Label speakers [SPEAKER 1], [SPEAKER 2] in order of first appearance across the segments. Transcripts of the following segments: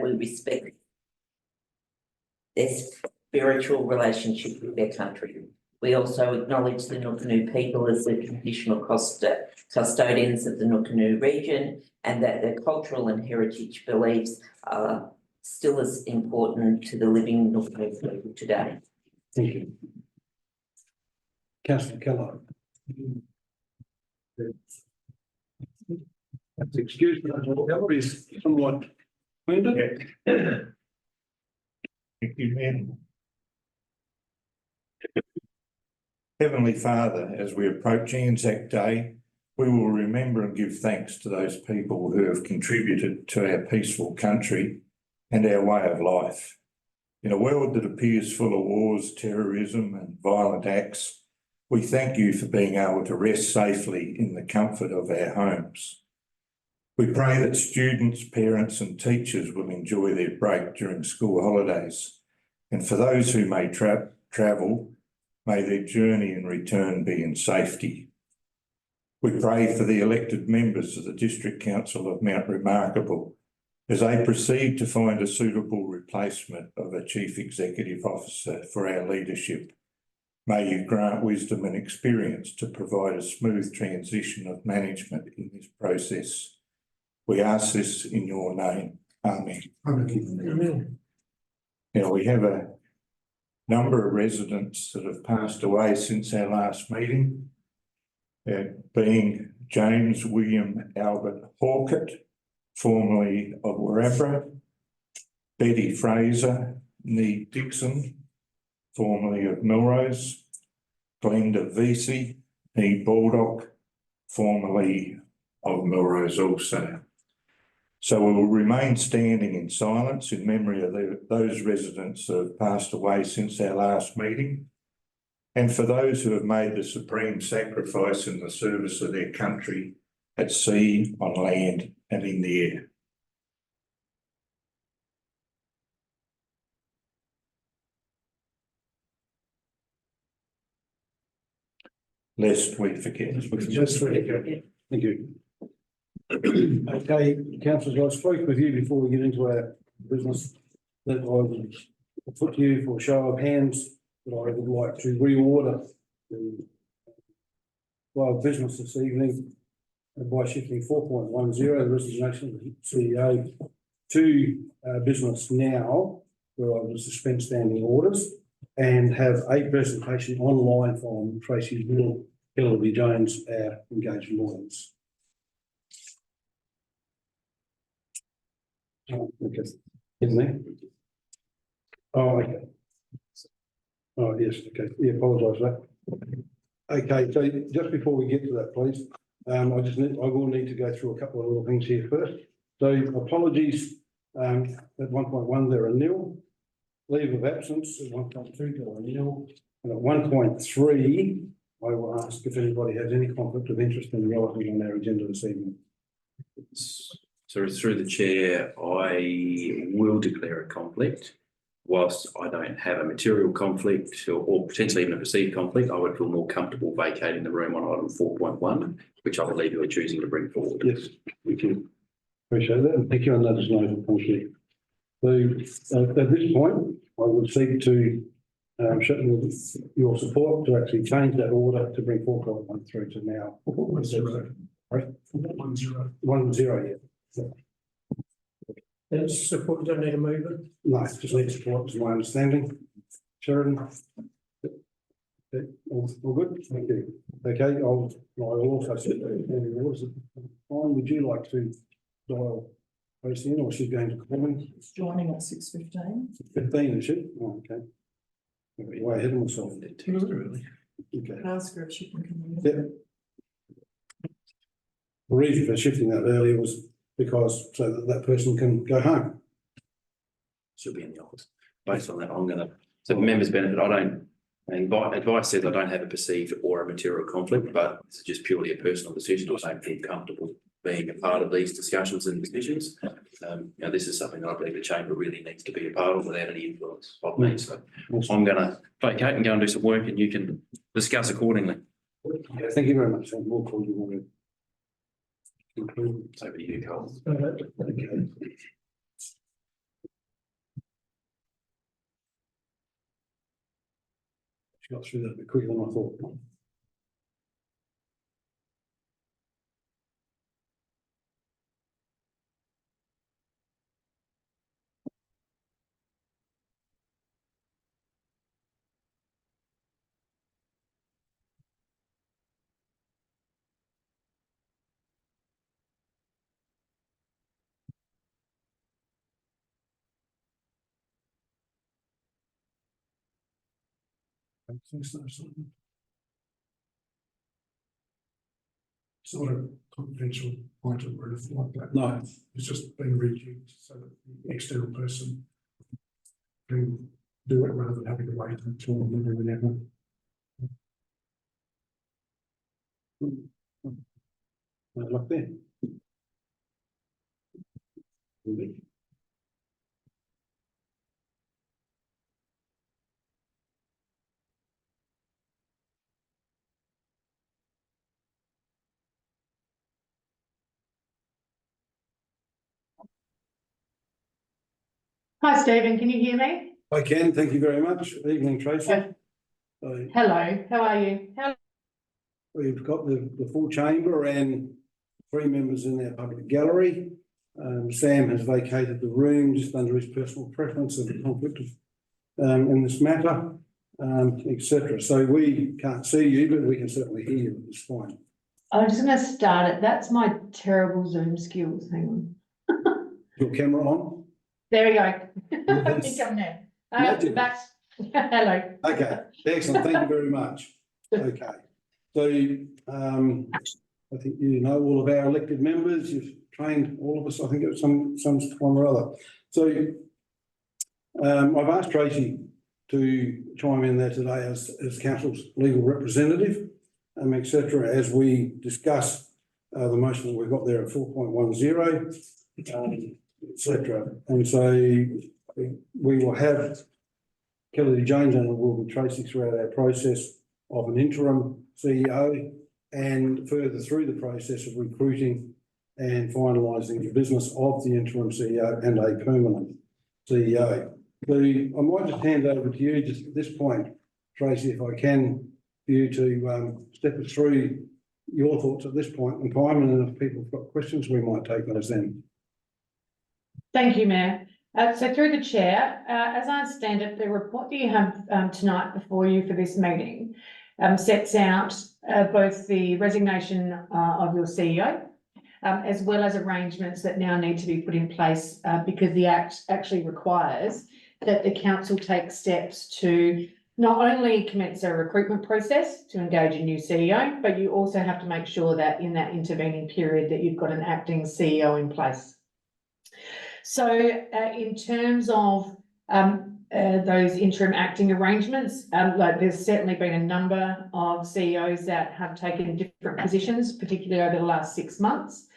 [SPEAKER 1] and we respect their spiritual relationship with their country. We also acknowledge the Nukunu people as the traditional custodians of the Nukunu region, and that their cultural and heritage beliefs are still as important to the living Nukunu people today.
[SPEAKER 2] Thank you. Councillor Keller. That's excused, but Keller is somewhat wounded.
[SPEAKER 3] Thank you, man. Heavenly Father, as we approach Anzac Day, we will remember and give thanks to those people who have contributed to our peaceful country and our way of life. In a world that appears full of wars, terrorism and violent acts, we thank you for being able to rest safely in the comfort of our homes. We pray that students, parents and teachers will enjoy their break during school holidays. And for those who may travel, may their journey and return be in safety. We pray for the elected members of the District Council of Mount Remarkable as they proceed to find a suitable replacement of a Chief Executive Officer for our leadership. May you grant wisdom and experience to provide a smooth transition of management in this process. We ask this in your name. Amen.
[SPEAKER 2] Amen.
[SPEAKER 3] Now, we have a number of residents that have passed away since our last meeting, being James William Albert Hawkett, formerly of Warabra, Betty Fraser, Nee Dixon, formerly of Melrose, Glenda Vesey, Nee Baldock, formerly of Melrose also. So we will remain standing in silence in memory of those residents who have passed away since our last meeting, and for those who have made the supreme sacrifice in the service of their country at sea, on land and in the air. Lest we forget.
[SPEAKER 2] Thank you. Okay, councillors, I spoke with you before we get into our business that I would put to you for a show of hands that I would like to reorder the flow of business this evening by shifting 4.10, the resignation of the CEO, to business now, where I will suspend standing orders and have a presentation online from Tracy Hillary Jones, our engagement audience. Okay, isn't there? Oh, okay. Oh, yes, okay. Yeah, apologise for that. Okay, so just before we get to that, please, I will need to go through a couple of little things here first. So apologies, at 1.1 there are nil. Leave of absence at 1.2 there are nil. And at 1.3, I will ask if anybody has any conflict of interest in the item on our agenda this evening.
[SPEAKER 4] So through the chair, I will declare a conflict. Whilst I don't have a material conflict or potentially even a perceived conflict, I would feel more comfortable vacating the room on item 4.1, which I believe you are choosing to bring forward.
[SPEAKER 2] Yes, thank you. Appreciate that. And thank you. And that is no conflict. So at this point, I would seek to show your support to actually change that order to bring 4.1 through to now. 1.0. Right? 1.0. 1.0, yeah.
[SPEAKER 5] That's support, don't need a mover?
[SPEAKER 2] No, just need support, is my understanding. Sheridan? Okay, all good? Thank you. Okay, I will also set the orders. Fine, would you like to dial Tracy in, or she's going to call me?
[SPEAKER 5] It's joining at 6:15.
[SPEAKER 2] 15, is she? Oh, okay. I've got way ahead of myself.
[SPEAKER 5] Really?
[SPEAKER 2] Okay.
[SPEAKER 5] Can I ask her if she can come in?
[SPEAKER 2] Yeah. The reason for shifting that earlier was because so that person can go home.
[SPEAKER 4] She'll be in the office. Based on that, I'm going to, so for members' benefit, advice says I don't have a perceived or a material conflict, but it's just purely a personal decision. I don't feel comfortable being a part of these discussions and decisions. This is something that I believe the chamber really needs to be a part of without any influence of me. So I'm going to vacate and go and do some work, and you can discuss accordingly.
[SPEAKER 2] Thank you very much. We'll call you when
[SPEAKER 4] Over to you, Cole.
[SPEAKER 2] okay. got through that a bit quicker than I thought. I think so, something.
[SPEAKER 6] It's not a confidential item or anything like that.
[SPEAKER 2] No,
[SPEAKER 6] It's just been rejigged so that the external person can do it rather than having to wait until whenever.
[SPEAKER 2] like that.
[SPEAKER 7] Hi, Stephen, can you hear me?
[SPEAKER 2] I can, thank you very much. Evening, Tracy.
[SPEAKER 7] Yeah.
[SPEAKER 2] So
[SPEAKER 7] Hello, how are you?
[SPEAKER 2] we've got the full chamber and 3 members in our public gallery. Sam has vacated the room just under his personal preference and conflict of, in this matter, etc. So we can't see you, but we can certainly hear you at this point.
[SPEAKER 7] I'm just gonna start it. That's my terrible Zoom skills. Hang on.
[SPEAKER 2] Your camera on?
[SPEAKER 7] There we go. I
[SPEAKER 2] Yes.
[SPEAKER 7] think I'm there.
[SPEAKER 2] Magic.
[SPEAKER 7] Back. Hello.
[SPEAKER 2] Okay, excellent, thank you very much. Okay, so I think you know all of our elected members, you've trained all of us, I think, at some time or other. So I've asked Tracy to chime in there today as council's legal representative, etc., as we discuss the motion that we've got there at 4.10, etc. And so we will have Kelly Jones and will be Tracy throughout our process of an interim CEO and further through the process of recruiting and finalising the business of the interim CEO and a permanent CEO. So I might just hand over to you just at this point, Tracy, if I can, for you to step us through your thoughts at this point in time, and then if people have got questions, we might take those then.
[SPEAKER 7] Thank you, Mayor. So through the chair, as I understand it, the report that you have tonight before you for this meeting sets out both the resignation of your CEO as well as arrangements that now need to be put in place because the Act actually requires that the council take steps to not only commence a recruitment process to engage a new CEO, but you also have to make sure that in that intervening period that you've got an acting CEO in place. So in terms of those interim acting arrangements, like there's certainly been a number of CEOs that have taken different positions, particularly over the last 6 months.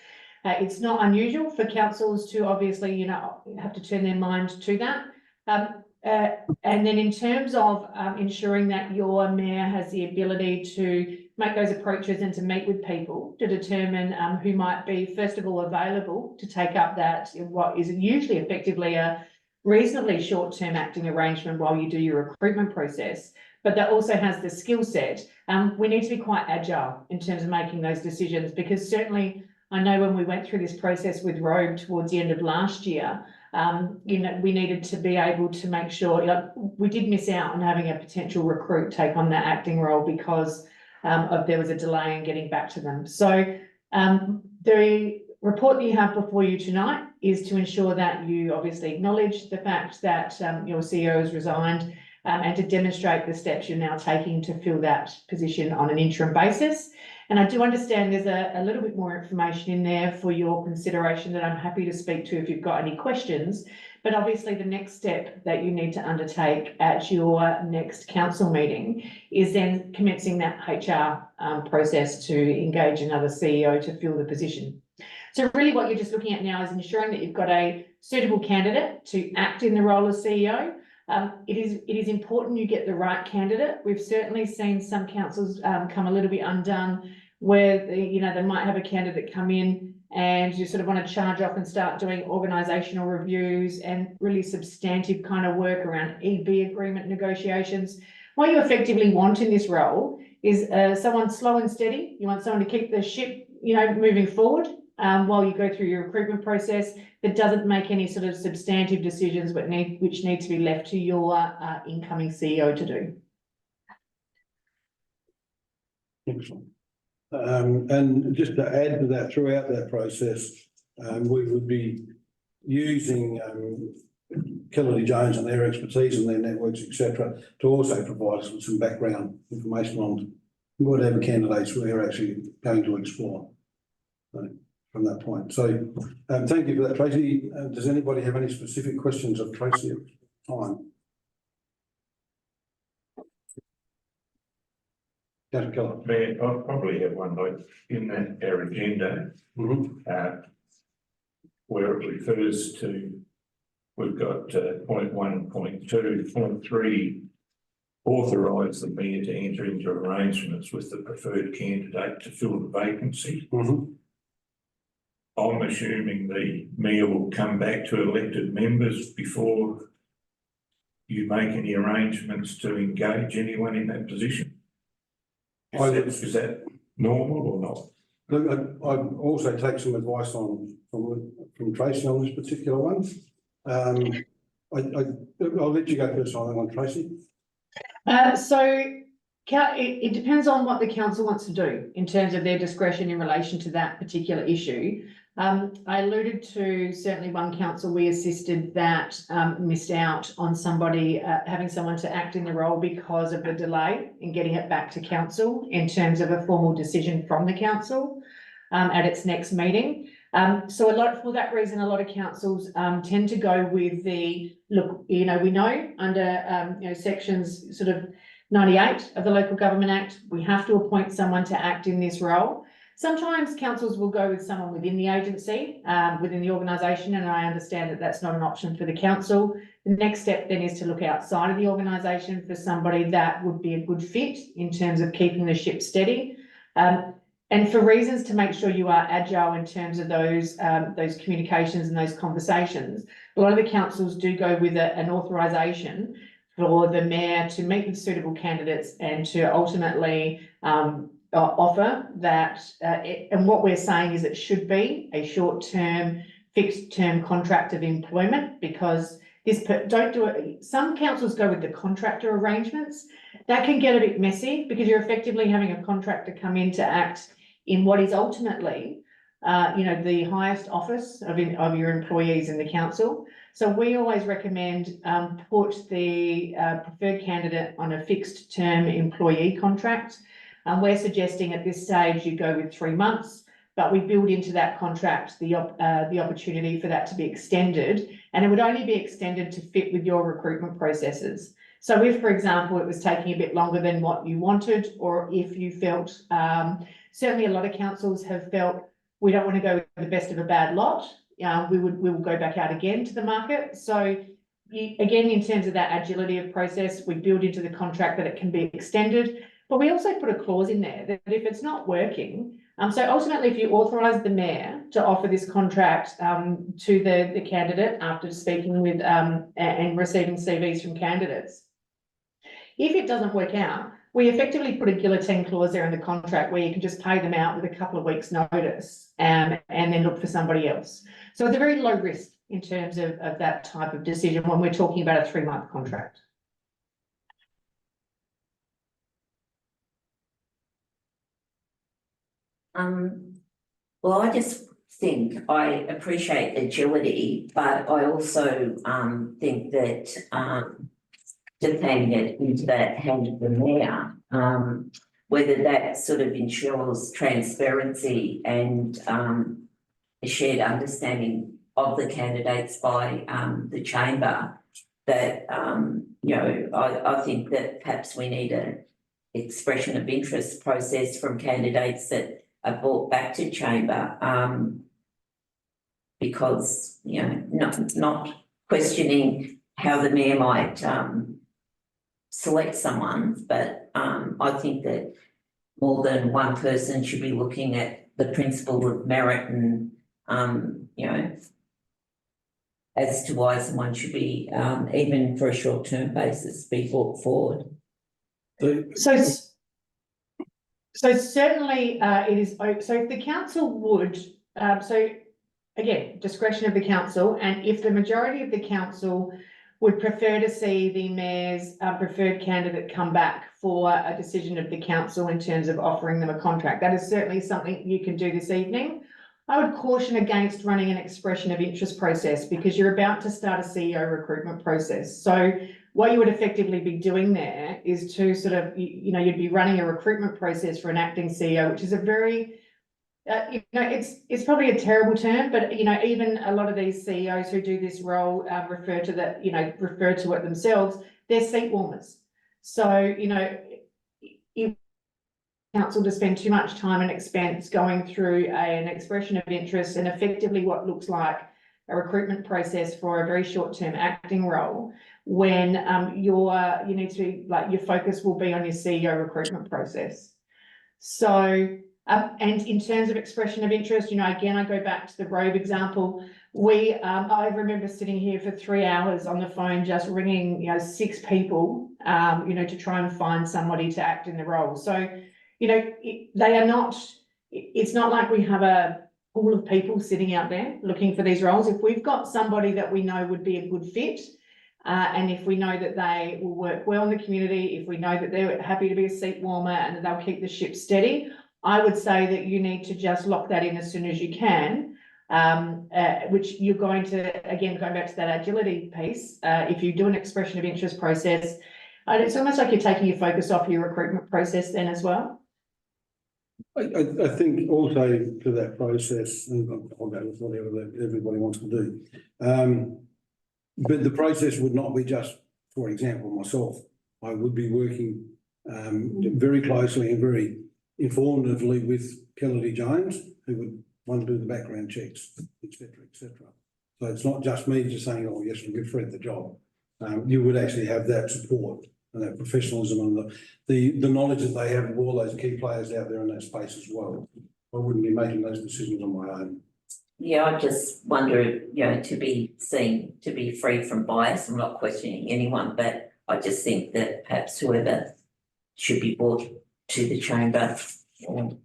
[SPEAKER 7] It's not unusual for councils to obviously, have to turn their mind to that. And then in terms of ensuring that your mayor has the ability to make those approaches and to meet with people to determine who might be, first of all, available to take up that, what is usually effectively a reasonably short-term acting arrangement while you do your recruitment process, but that also has the skill set. We need to be quite agile in terms of making those decisions, because certainly I know when we went through this process with Robe towards the end of last year, we needed to be able to make sure, we did miss out on having a potential recruit take on that acting role because there was a delay in getting back to them. So the report that you have before you tonight is to ensure that you obviously acknowledge the fact that your CEO has resigned and to demonstrate the steps you're now taking to fill that position on an interim basis. And I do understand there's a little bit more information in there for your consideration that I'm happy to speak to if you've got any questions. But obviously the next step that you need to undertake at your next council meeting is then commencing that HR process to engage another CEO to fill the position. So really what you're just looking at now is ensuring that you've got a suitable candidate to act in the role of CEO. It is important you get the right candidate. We've certainly seen some councils come a little bit undone where they might have a candidate come in and you sort of want to charge off and start doing organisational reviews and really substantive kind of work around EB agreement negotiations. What you effectively want in this role is someone slow and steady. You want someone to keep the ship, moving forward while you go through your recruitment process, that doesn't make any sort of substantive decisions which need to be left to your incoming CEO to do.
[SPEAKER 2] Excellent. And just to add to that, throughout that process, we would be using Kennedy Jones and their expertise and their networks, etc., to also provide us with some background information on whatever candidates we're actually going to explore from that point. So thank you for that, Tracy. Does anybody have any specific questions of Tracy at this time? Councillor Keller.
[SPEAKER 3] Mayor, I'll probably have one like in that our agenda, where it refers to, we've got point 1, point 2, point 3, authorise the mayor to enter into arrangements with the preferred candidate to fill the vacancy. I'm assuming the mayor will come back to elected members before you make any arrangements to engage anyone in that position. Is that normal or not?
[SPEAKER 2] Look, I also take some advice from Tracy on this particular one. I'll let you go first on Tracy.
[SPEAKER 7] It depends on what the council wants to do in terms of their discretion in relation to that particular issue. I alluded to certainly one council we assisted that missed out on somebody having someone to act in the role because of the delay in getting it back to council in terms of a formal decision from the council at its next meeting. For that reason, a lot of councils tend to go with the look. We know under sections sort of 98 of the Local Government Act, we have to appoint someone to act in this role. Sometimes councils will go with someone within the agency, within the organisation, and I understand that that's not an option for the council. The next step then is to look outside of the organisation for somebody that would be a good fit in terms of keeping the ship steady. And for reasons to make sure you are agile in terms of those communications and those conversations, a lot of the councils do go with an authorisation for the mayor to meet with suitable candidates and to ultimately offer that. And what we're saying is it should be a short-term, fixed-term contract of employment, because don't do it. Some councils go with the contractor arrangements. That can get a bit messy because you're effectively having a contractor come in to act in what is ultimately, the highest office of your employees in the council. So we always recommend put the preferred candidate on a fixed term employee contract. We're suggesting at this stage you go with 3 months, but we build into that contract the opportunity for that to be extended, and it would only be extended to fit with your recruitment processes. So if, for example, it was taking a bit longer than what you wanted, or if you felt, certainly a lot of councils have felt we don't want to go with the best of a bad lot, we will go back out again to the market. So again, in terms of that agility of process, we build into the contract that it can be extended, but we also put a clause in there that if it's not working, so ultimately if you authorise the mayor to offer this contract to the candidate after speaking with and receiving CVs from candidates, if it doesn't work out, we effectively put a guillotine clause there in the contract where you can just pay them out with a couple of weeks' notice and then look for somebody else. So it's a very low risk in terms of that type of decision when we're talking about a 3-month contract.
[SPEAKER 1] Well, I just think I appreciate agility, but I also think that just handing it into the hand of the mayor, whether that sort of ensures transparency and a shared understanding of the candidates by the chamber, that I think that perhaps we need an expression of interest process from candidates that are brought back to chamber, because not questioning how the mayor might select someone, but I think that more than one person should be looking at the principle of merit and as to why someone should be even for a short-term basis be brought forward.
[SPEAKER 7] So certainly, it is, so if the council would, so again, discretion of the council, and if the majority of the council would prefer to see the mayor's preferred candidate come back for a decision of the council in terms of offering them a contract, that is certainly something you can do this evening. I would caution against running an expression of interest process because you're about to start a CEO recruitment process. So what you would effectively be doing there is to sort of, you'd be running a recruitment process for an acting CEO, which is a very, it's probably a terrible term, but, even a lot of these CEOs who do this role refer to it themselves, they're seat warmers. So, if council to spend too much time and expense going through an expression of interest and effectively what looks like a recruitment process for a very short-term acting role, when you need to be like, your focus will be on your CEO recruitment process. So, and in terms of expression of interest, again, I go back to the robe example. I remember sitting here for 3 hours on the phone, just ringing, 6 people, to try and find somebody to act in the role. So, they are not, it's not like we have a pool of people sitting out there looking for these roles. If we've got somebody that we know would be a good fit, and if we know that they will work well in the community, if we know that they're happy to be a seat warmer and that they'll keep the ship steady, I would say that you need to just lock that in as soon as you can, which you're going to, again, going back to that agility piece, if you do an expression of interest process, it's almost like you're taking your focus off your recruitment process then as well.
[SPEAKER 2] I think also to that process, and I'll go with whatever everybody wants to do. But the process would not be just, for example, myself. I would be working very closely and very informatively with Kelly Jones, who would want to do the background checks, etc., etc. So it's not just me just saying, oh yes, we'll give Fred the job. You would actually have that support and that professionalism and the knowledge that they have of all those key players out there in that space as well. I wouldn't be making those decisions on my own.
[SPEAKER 1] Yeah, I just wonder, to be seen to be free from bias. I'm not questioning anyone, but I just think that perhaps whoever should be brought to the chamber, or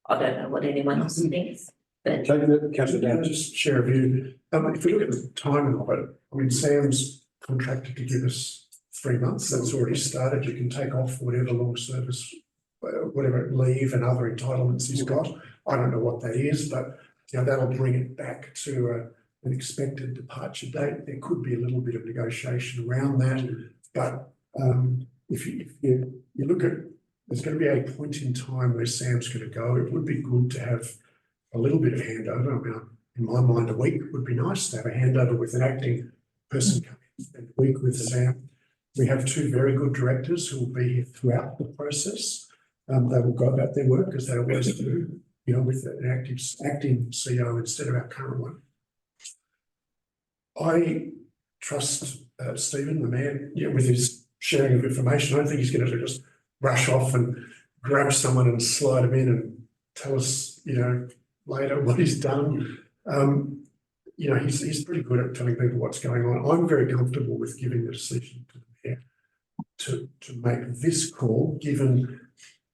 [SPEAKER 1] I don't know what anyone else thinks. But
[SPEAKER 2] Councillor
[SPEAKER 6] Can I
[SPEAKER 2] Downs.
[SPEAKER 6] just share a view? If we look at the timing of it, Sam's contracted to give us 3 months. That's already started. You can take off whatever long service, whatever leave and other entitlements he's got. I don't know what that is, but that'll bring it back to an expected departure date. There could be a little bit of negotiation around that, but if you look at, there's going to be a point in time where Sam's going to go. It would be good to have a little bit of handover. In my mind, a week would be nice to have a handover with an acting person coming and spend a week with Sam. We have 2 very good directors who will be here throughout the process. They will go about their work as they always do, with an acting CEO instead of our current one. I trust Stephen, the mayor, with his sharing of information. I don't think he's going to just rush off and grab someone and slide him in and tell us, later what he's done. He's pretty good at telling people what's going on. I'm very comfortable with giving the decision to the mayor to make this call, given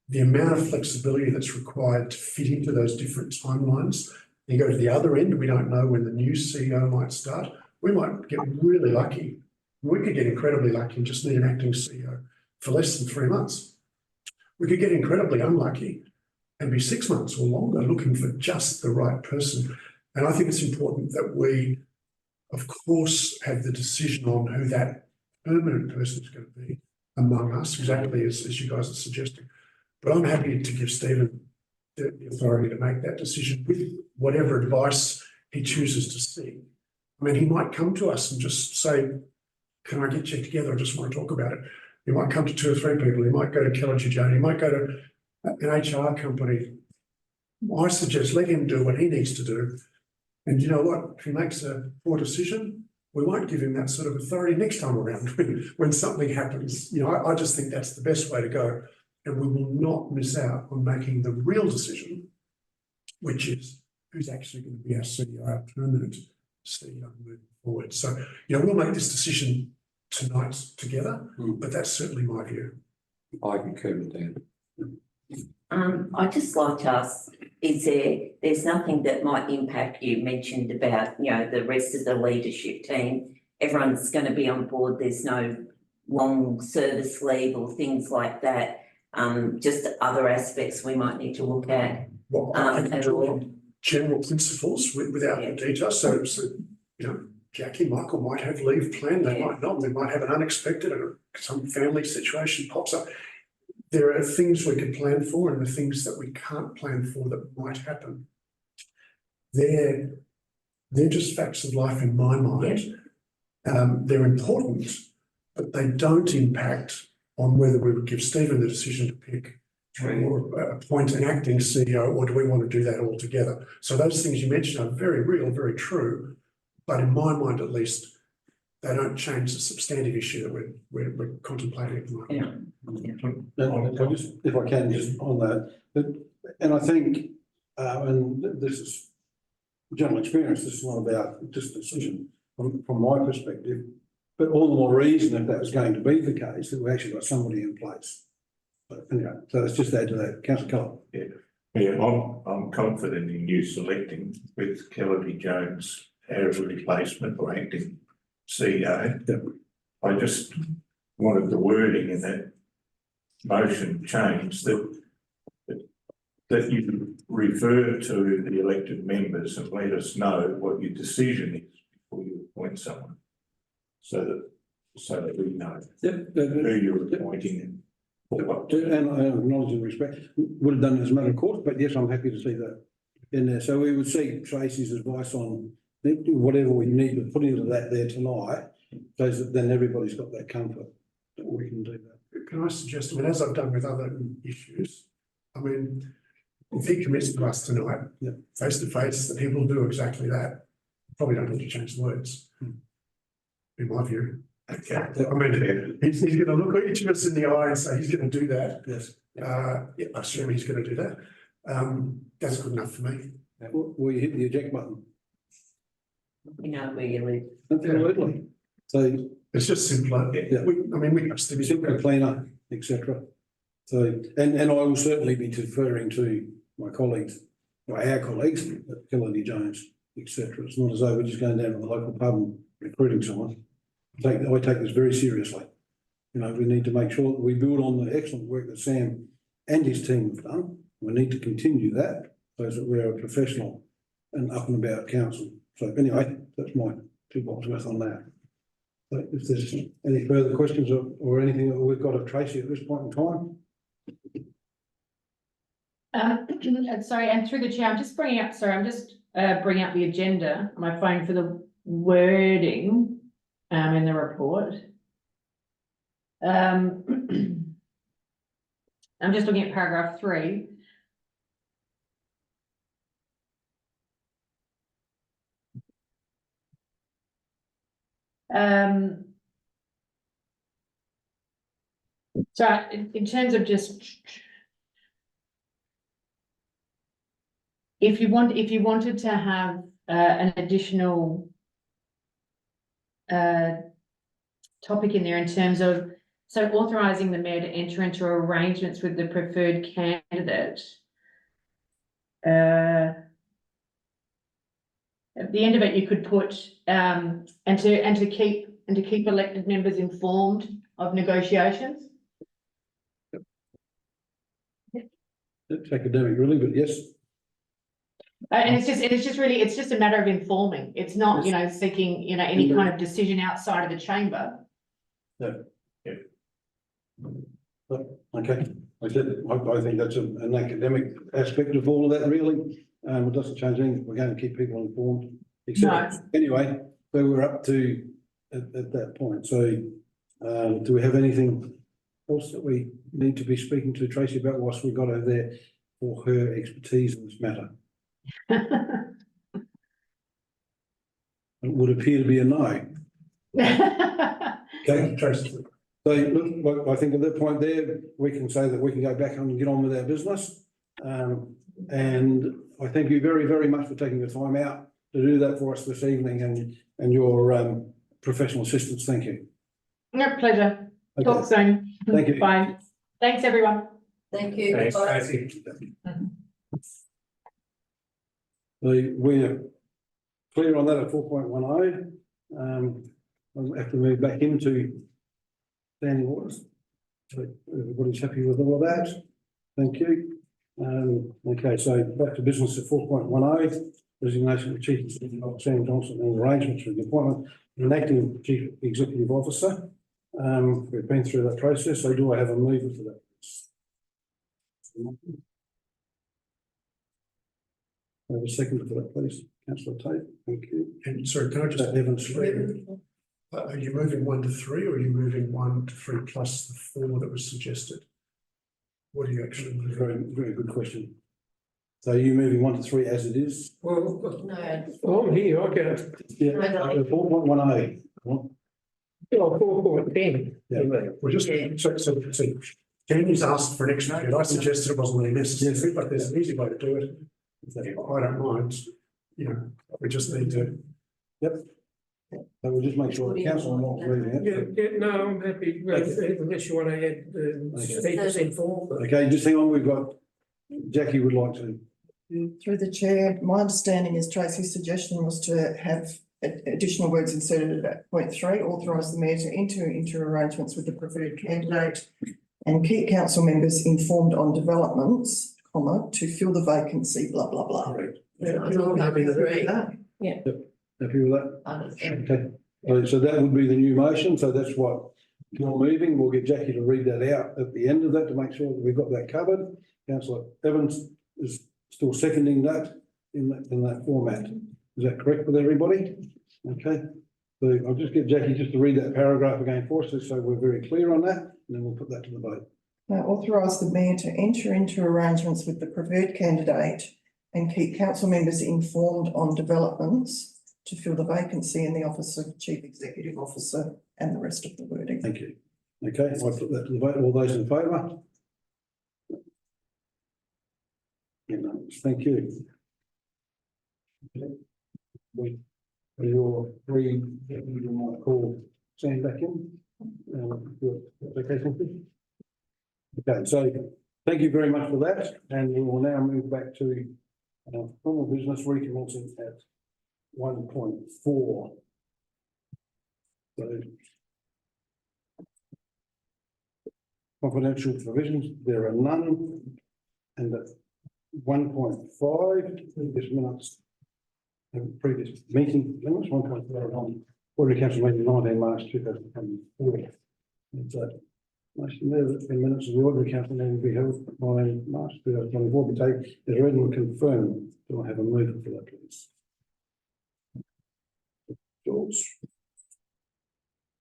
[SPEAKER 6] the amount of flexibility that's required to fit into those different timelines. You go to the other end, we don't know when the new CEO might start. We might get really lucky. We could get incredibly lucky and just need an acting CEO for less than 3 months. We could get incredibly unlucky and be 6 months or longer looking for just the right person. And I think it's important that we, of course, have the decision on who that permanent person is going to be among us, exactly as you guys are suggesting. But I'm happy to give Stephen the authority to make that decision with whatever advice he chooses to seek. He might come to us and just say, can I get you together? I just want to talk about it. He might come to 2 or 3 people. He might go to Kelly Jones. He might go to an HR company. I suggest let him do what he needs to do. And you know what? If he makes a poor decision, we won't give him that sort of authority next time around when something happens. I just think that's the best way to go. And we will not miss out on making the real decision, which is who's actually going to be our CEO, our permanent CEO moving forward. So, we'll make this decision tonight together, but that's certainly my view.
[SPEAKER 2] I concur with that.
[SPEAKER 1] I'd just like to ask, there's nothing that might impact, you mentioned about, the rest of the leadership team. Everyone's gonna be on board, there's no long service leave or things like that. Just other aspects we might need to look at.
[SPEAKER 6] Well, I can
[SPEAKER 1] at
[SPEAKER 6] talk
[SPEAKER 1] all.
[SPEAKER 6] in general principles without the details, so, Jackie, Michael might have leave planned, they
[SPEAKER 1] Yeah.
[SPEAKER 6] might not, they might have an unexpected, or some family situation pops up. There are things we can plan for and the things that we can't plan for that might happen. They're just facts of life in my mind. They're important, but they don't impact on whether we would give Stephen the decision to pick or appoint an acting CEO, or do we want to do that all together? So those things you mentioned are very real, very true, but in my mind at least, they don't change the substantive issue that we're contemplating at the moment.
[SPEAKER 2] And I just, if I can, just on that, and I think, and this is general experience, this is not about just decision from my perspective, but all the more reason if that was going to be the case, that we actually got somebody in place. But anyway, so let's just add to that. Councillor Cullen.
[SPEAKER 3] Yeah, I'm confident in you selecting with Kelly Jones as a replacement or acting CEO.
[SPEAKER 2] Yep.
[SPEAKER 3] I just wanted the wording in that motion changed that you refer to the elected members and let us know what your decision is before you appoint someone. So that we know who you're appointing and for what.
[SPEAKER 2] And I acknowledge and respect, would have done it as a matter of course, but yes, I'm happy to see that in there. So we would seek Tracy's advice on whatever we need to put into that there tonight, so that then everybody's got that comfort that we can do that.
[SPEAKER 6] Can I suggest, as I've done with other issues, if he commits to us tonight, face to face, that he will do exactly that. Probably don't need to change the words. In my view.
[SPEAKER 3] Okay.
[SPEAKER 6] He's going to look each of us in the eye and say he's going to do that.
[SPEAKER 2] Yes.
[SPEAKER 6] I assume he's going to do that. That's good enough for me.
[SPEAKER 2] Will you hit the eject button?
[SPEAKER 1] We know where you live.
[SPEAKER 2] Absolutely. So
[SPEAKER 6] It's just simpler.
[SPEAKER 2] Yeah.
[SPEAKER 6] We have to be
[SPEAKER 2] simpler, cleaner, etc. So, and I will certainly be deferring to my colleagues, or our colleagues, Kelly Jones, etc. It's not as though we're just going down to the local pub and recruiting someone. I take this very seriously. We need to make sure that we build on the excellent work that Sam and his team have done. We need to continue that so that we're a professional and up and about council. So anyway, that's my 2 boxes worth on that. So if there's any further questions or anything that we've got of Tracy at this point in time.
[SPEAKER 7] Sorry, and through the chair, I'm just bringing up the agenda on my phone for the wording in the report. I'm just looking at paragraph 3. So in terms of just if you wanted to have an additional topic in there in terms of authorising the mayor to enter into arrangements with the preferred candidate. At the end of it, you could put and to keep elected members informed of negotiations.
[SPEAKER 2] It's academic really, but yes.
[SPEAKER 7] And it's just a matter of informing. It's not, seeking, any kind of decision outside of the chamber.
[SPEAKER 2] Okay, I think that's an academic aspect of all of that really. It doesn't change anything. We're going to keep people informed. Anyway, so we're up to at that point. So do we have anything else that we need to be speaking to Tracy about whilst we've got her there for her expertise in this matter? It would appear to be a no. Okay, Tracy. So look, I think at that point there, we can say that we can go back and get on with our business. And I thank you very, very much for taking the time out to do that for us this evening and your professional assistance. Thank you.
[SPEAKER 7] No, pleasure.
[SPEAKER 2] Okay.
[SPEAKER 7] Talk soon.
[SPEAKER 2] Thank you.
[SPEAKER 7] Bye. Thanks, everyone.
[SPEAKER 1] Thank you.
[SPEAKER 5] Thanks,
[SPEAKER 1] Bye.
[SPEAKER 5] Casey.
[SPEAKER 2] We're clear on that at 4.10. I'll have to move back into standing orders. So everybody's happy with all of that? Thank you. Okay, so back to business at 4.18, resignation of Chief Executive Officer Sam Johnson and arrangements for the appointment of an acting Chief Executive Officer. We've been through that process, so do I have a mover for that? I have a second for that, please. Councillor Tate, thank you.
[SPEAKER 6] And sorry, can I just,
[SPEAKER 2] Evans,
[SPEAKER 6] are you moving 1 to 3 or are you moving 1 to 3 plus the 4 that was suggested? What are you actually moving?
[SPEAKER 2] very, very good question. So are you moving 1 to 3 as it is?
[SPEAKER 5] Well,
[SPEAKER 1] No,
[SPEAKER 5] I'm here, I can,
[SPEAKER 2] Yeah,
[SPEAKER 1] No,
[SPEAKER 2] 4.18.
[SPEAKER 5] oh, 4.10.
[SPEAKER 2] Yeah.
[SPEAKER 6] We're just, so Jamie's asked for an extra bit. I suggested it wasn't really necessary, but there's an easy way to do it. I don't mind, you know, we just need to.
[SPEAKER 2] So we'll just make sure the council are not moving
[SPEAKER 5] Yeah,
[SPEAKER 2] it.
[SPEAKER 5] yeah, no, I'm happy, unless you want to add, Stevenson for.
[SPEAKER 2] Okay, just hang on, we've got, Jackie would like to.
[SPEAKER 8] Through the chair, my understanding is Tracy's suggestion was to have additional words inserted at point 3, authorise the mayor to enter into arrangements with the preferred candidate and keep council members informed on developments, comma, to fill the vacancy, blah, blah, blah.
[SPEAKER 2] Correct.
[SPEAKER 5] Yeah, I'm happy with that.
[SPEAKER 2] Happy with that?
[SPEAKER 1] understand.
[SPEAKER 2] Okay, so that would be the new motion, so that's what you're moving. We'll get Jackie to read that out at the end of that to make sure that we've got that covered. Councillor Evans is still seconding that in that format. Is that correct with everybody? Okay, so I'll just get Jackie just to read that paragraph again for us, so we're very clear on that, and then we'll put that to the vote.
[SPEAKER 8] Now, authorise the mayor to enter into arrangements with the preferred candidate and keep council members informed on developments to fill the vacancy in the office of Chief Executive Officer and the rest of the wording.
[SPEAKER 2] Thank you. Okay, I'll put that to the vote. All those in favour? Unanimous. Thank you. Your three, you might call Sam back in. Okay, thank you. Okay, so thank you very much for that, and we will now move back to formal business recommencing at 1.4. So confidential provisions, there are none, and at 1.5, previous minutes, previous meeting minutes, 1.5 on Ordinary Council meeting 19 March 2024. And so, motion there that the minutes of the Ordinary Council meeting be held on March 2024 be taken as read and confirmed. Do I have a mover for that, please? George.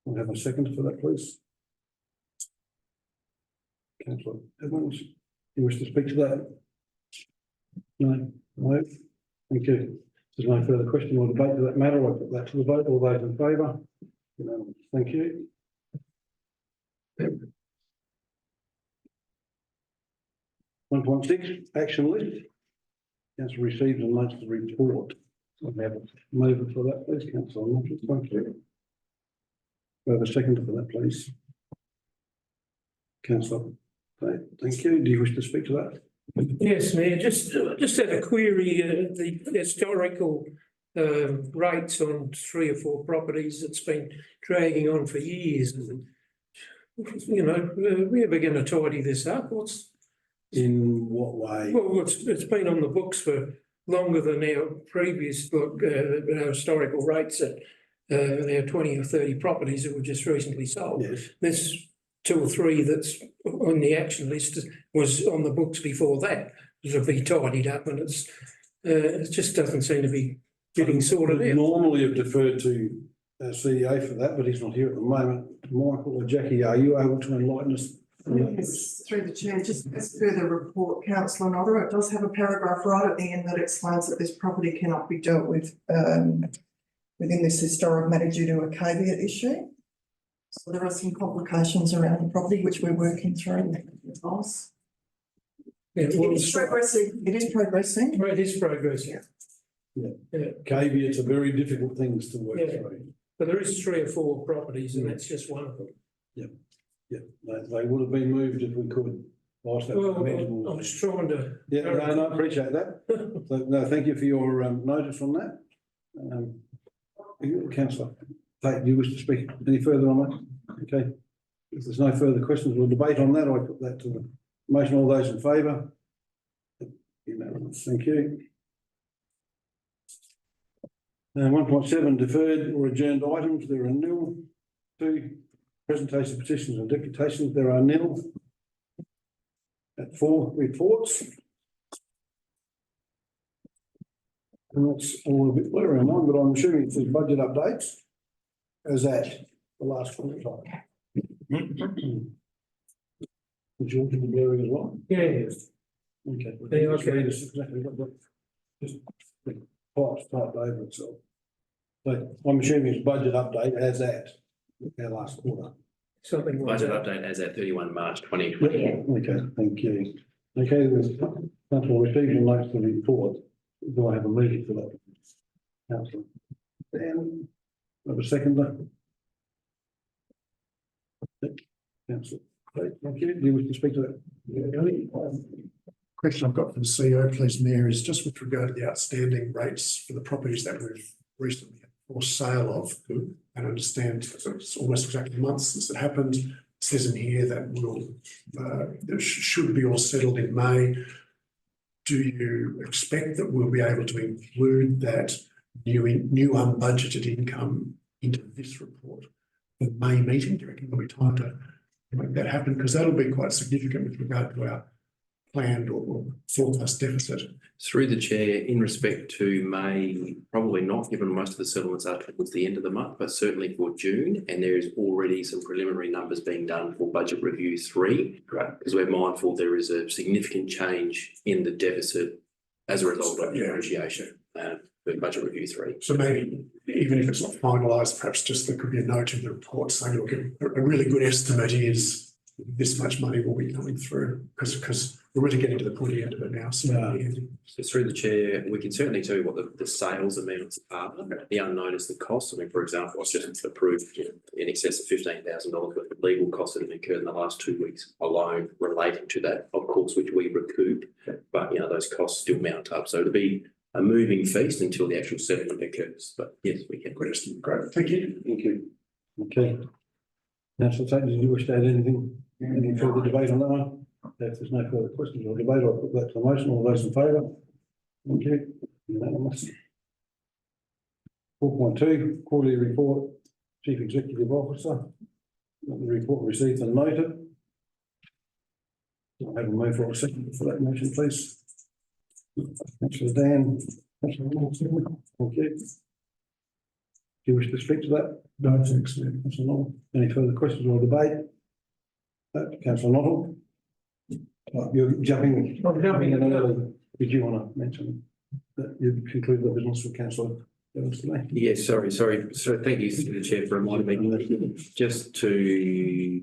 [SPEAKER 2] I'll have a second for that, please. Councillor Evans, you wish to speak to that? No, no, thank you. There's no further question or debate to that matter. I'll put that to the vote. All those in favour? Unanimous. Thank you. 1.6, action list. Council receives and notes the report. So we have a mover for that, please, Councillor Montfort. Thank you. We have a second for that, please. Councillor, thank you. Do you wish to speak to that?
[SPEAKER 5] Yes, Mayor, just had a query, the historical rates on 3 or 4 properties that's been dragging on for years. And, you know, are we ever going to tidy this up?
[SPEAKER 2] In what way?
[SPEAKER 5] Well, it's been on the books for longer than our previous book, our historical rates at our 20 or 30 properties that were just recently sold.
[SPEAKER 2] Yes.
[SPEAKER 5] There's 2 or 3 that's on the action list was on the books before that. It'll be tidied up, and it just doesn't seem to be getting sorted out.
[SPEAKER 2] Normally have deferred to our CEO for that, but he's not here at the moment. Michael or Jackie, are you able to enlighten us?
[SPEAKER 8] Yes, through the chair, just as per the report, councillor Nodder, it does have a paragraph right at the end that explains that this property cannot be dealt with within this historic matter due to a caveat issue. So there are some complications around the property which we're working through.
[SPEAKER 5] Yeah,
[SPEAKER 8] It is progressing. It is progressing.
[SPEAKER 5] Well, it is progressing.
[SPEAKER 2] Caveats are very difficult things to work
[SPEAKER 5] Yeah.
[SPEAKER 2] through.
[SPEAKER 5] But there is 3 or 4 properties, and that's just one of them.
[SPEAKER 2] Yeah, they would have been moved if we could. Whilst that was
[SPEAKER 5] Well, I
[SPEAKER 2] amendable.
[SPEAKER 5] was trying to.
[SPEAKER 2] Yeah, no, I appreciate that. So, no, thank you for your notice on that. Councillor, do you wish to speak any further on that? Okay. If there's no further questions or debate on that, I put that to the motion. All those in favour? Unanimous. Thank you. 1.7 deferred or adjourned items. There are nil. 2 presentation petitions and deputations. There are nil. At 4 reports. And that's all a bit blurry on mine, but I'm assuming it's the budget updates. As at the last quarter time. Would you want to be blurry as well?
[SPEAKER 5] Yeah,
[SPEAKER 2] Okay.
[SPEAKER 5] Yeah, okay.
[SPEAKER 2] Read us exactly what just the parts typed over itself. So I'm assuming it's budget update as at our last quarter.
[SPEAKER 5] something like
[SPEAKER 4] Budget
[SPEAKER 5] that.
[SPEAKER 4] update as at 31 March 2020.
[SPEAKER 2] Okay, thank you. Okay, there's council received your notes to the report. Do I have a motion for that? Councillor Dan, have a seconder? Councillor, great, thank you. Do you wish to speak to that?
[SPEAKER 6] The only question I've got for the CEO, please, Mayor, is just with regard to the outstanding rates for the properties that we've recently had for sale of. And I understand it's almost exactly a month since it happened. It says in here that that should be all settled in May. Do you expect that we'll be able to include that new unbudgeted income into this report? The May meeting, do you reckon there'll be time to make that happen? Because that'll be quite significant with regard to our planned or forecast deficit.
[SPEAKER 4] Through the chair, in respect to May, probably not, given most of the settlements are towards the end of the month, but certainly for June, and there is already some preliminary numbers being done for budget review 3. Right. Because we're mindful there is a significant change in the deficit as a result of depreciation for budget review 3.
[SPEAKER 6] So maybe even if it's not finalised, perhaps just there could be a note in the report saying, look, a really good estimate is this much money will be coming through, because we're really getting to the pointy end of it now. So
[SPEAKER 4] So through the chair, we can certainly tell you what the sales amounts are. The unknown is the cost. I mean, for example, I just approved in excess of $15,000 worth of legal costs that have incurred in the last 2 weeks alone relating to that, of course, which we recoup. But, those costs still mount up. So it'll be a moving feast until the actual settlement occurs. But yes, we can.
[SPEAKER 6] good estimate. Great, thank you.
[SPEAKER 2] Thank you. Okay. Councillor Tate, did you wish to add anything? Any further debate on that one? If there's no further questions or debate, I'll put that to the motion. All those in favour? Thank you. Unanimous. 4.2, quarterly report, Chief Executive Officer. The report received and noted. I'll have a move for a second for that motion, please. Councillor Dan. Councillor Norton, thank you. Do you wish to speak to that?
[SPEAKER 6] No, thanks, Mayor.
[SPEAKER 2] Councillor Noel, any further questions or debate? Councillor Noel? You're jumping.
[SPEAKER 5] I'm jumping
[SPEAKER 2] in early. Did you want to mention that you conclude the business with Councillor Evans today?
[SPEAKER 4] Yes, sorry. So thank you to the chair for reminding me. Just to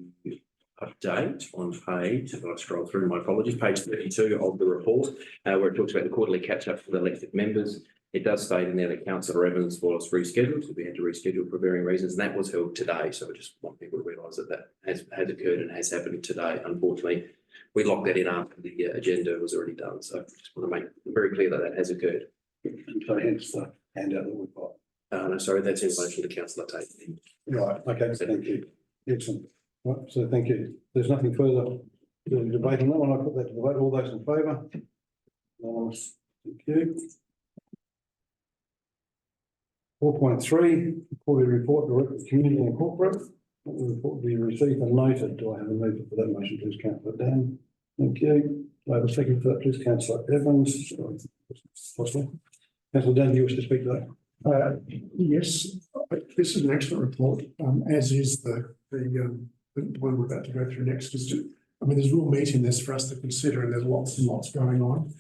[SPEAKER 4] update on page, if I scroll through, my apologies, page 32 of the report, where it talks about the quarterly catch-up for the elected members. It does state in there that Councillor Evans was rescheduled, so we had to reschedule for varying reasons, and that was held today. So I just want people to realise that has occurred and has happened today. Unfortunately, we locked that in after the agenda was already done. So I just want to make it very clear that has occurred.
[SPEAKER 2] And so hence the handout that we've got.
[SPEAKER 4] No, sorry, that's in relation to Councillor Tate.
[SPEAKER 2] Right, okay, thank you. Excellent. Right, so thank you. There's nothing further to debate on that one. I'll put that to the vote. All those in favour? Unanimous. Thank you. 4.3, quarterly report, Director of Community and Corporate. The report will be received and noted. Do I have a mover for that motion, please, Councillor Dan? Thank you. Do I have a second for that, please, Councillor Evans? Sorry, possible. Councillor Dan, do you wish to speak to that?
[SPEAKER 6] Yes, this is an excellent report, as is the one we're about to go through next. There's real meat in this for us to consider, and there's lots and lots going on.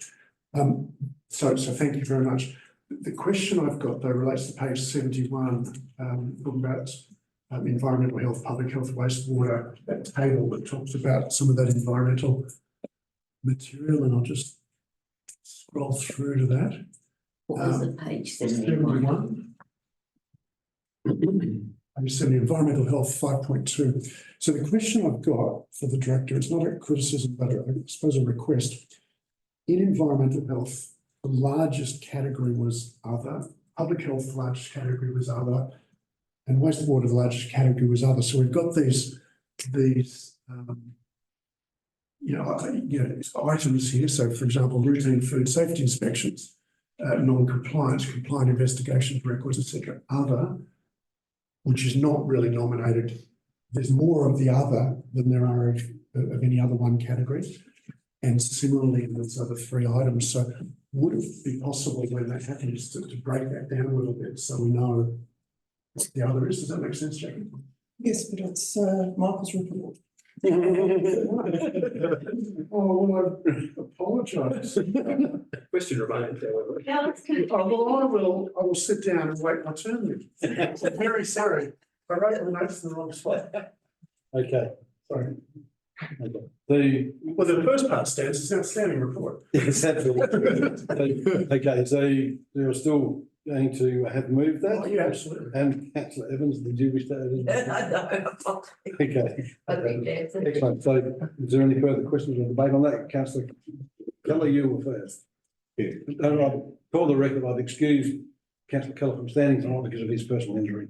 [SPEAKER 6] So thank you very much. The question I've got though relates to page 71, talking about environmental health, public health, wastewater, that table that talks about some of that environmental material, and I'll just scroll through to that.
[SPEAKER 1] What was it, page 71?
[SPEAKER 6] I'm just in environmental health 5.2. So the question I've got for the director, it's not a criticism, but I suppose a request. In environmental health, the largest category was other, public health, the largest category was other, and wastewater, the largest category was other. So we've got these items here. So for example, routine food safety inspections, non-compliance, compliant investigations, records, etc. Other, which is not really nominated. There's more of the other than there are of any other one category. And similarly, there's other 3 items. So would it be possible when that happens to break that down a little bit so we know what the other is? Does that make sense, Jackie?
[SPEAKER 8] Yes, but it's Michael's report.
[SPEAKER 6] Oh, well, I apologise.
[SPEAKER 4] Question remains, however.
[SPEAKER 6] I will sit down and wait my turn then. I'm very sorry. I wrote my notes in the wrong spot.
[SPEAKER 2] Okay.
[SPEAKER 6] Sorry.
[SPEAKER 2] Okay.
[SPEAKER 6] Well, the first part stands, it's an outstanding report.
[SPEAKER 2] Yes, absolutely. Okay, so you're still going to have moved that?
[SPEAKER 6] Oh, yeah, absolutely.
[SPEAKER 2] And councillor Evans, did you wish to add anything?
[SPEAKER 1] No,
[SPEAKER 2] Okay.
[SPEAKER 1] I think that's it.
[SPEAKER 2] Excellent. So is there any further questions or debate on that? Councillor Keller, you were first.
[SPEAKER 3] Yeah.
[SPEAKER 2] For the record, I've excused councillor Keller from standing tonight because of his personal injury.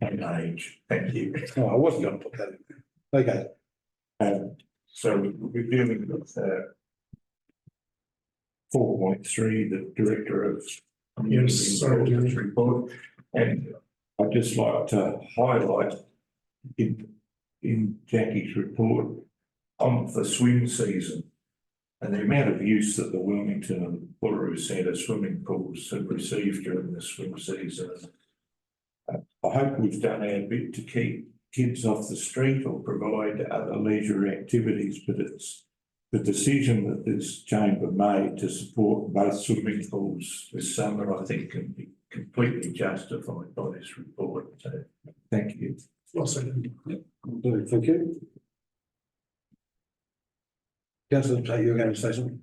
[SPEAKER 3] And age, thank you.
[SPEAKER 2] Oh, I wasn't going to put that in. Okay.
[SPEAKER 3] So we're dealing with 4.3, the director of
[SPEAKER 6] Yes, sorry,
[SPEAKER 3] Community report, and I'd just like to highlight in Jackie's report on the swim season and the amount of use that the Wilmington and Bullaroo Centre swimming pools have received during the swim season. I hope we've done our bit to keep kids off the street or provide other leisure activities, but it's the decision that this chamber made to support both swimming pools this summer, I think, can be completely justified by this report. So thank you.
[SPEAKER 6] Well said.
[SPEAKER 2] Thank you. Councillor, you're going to say something?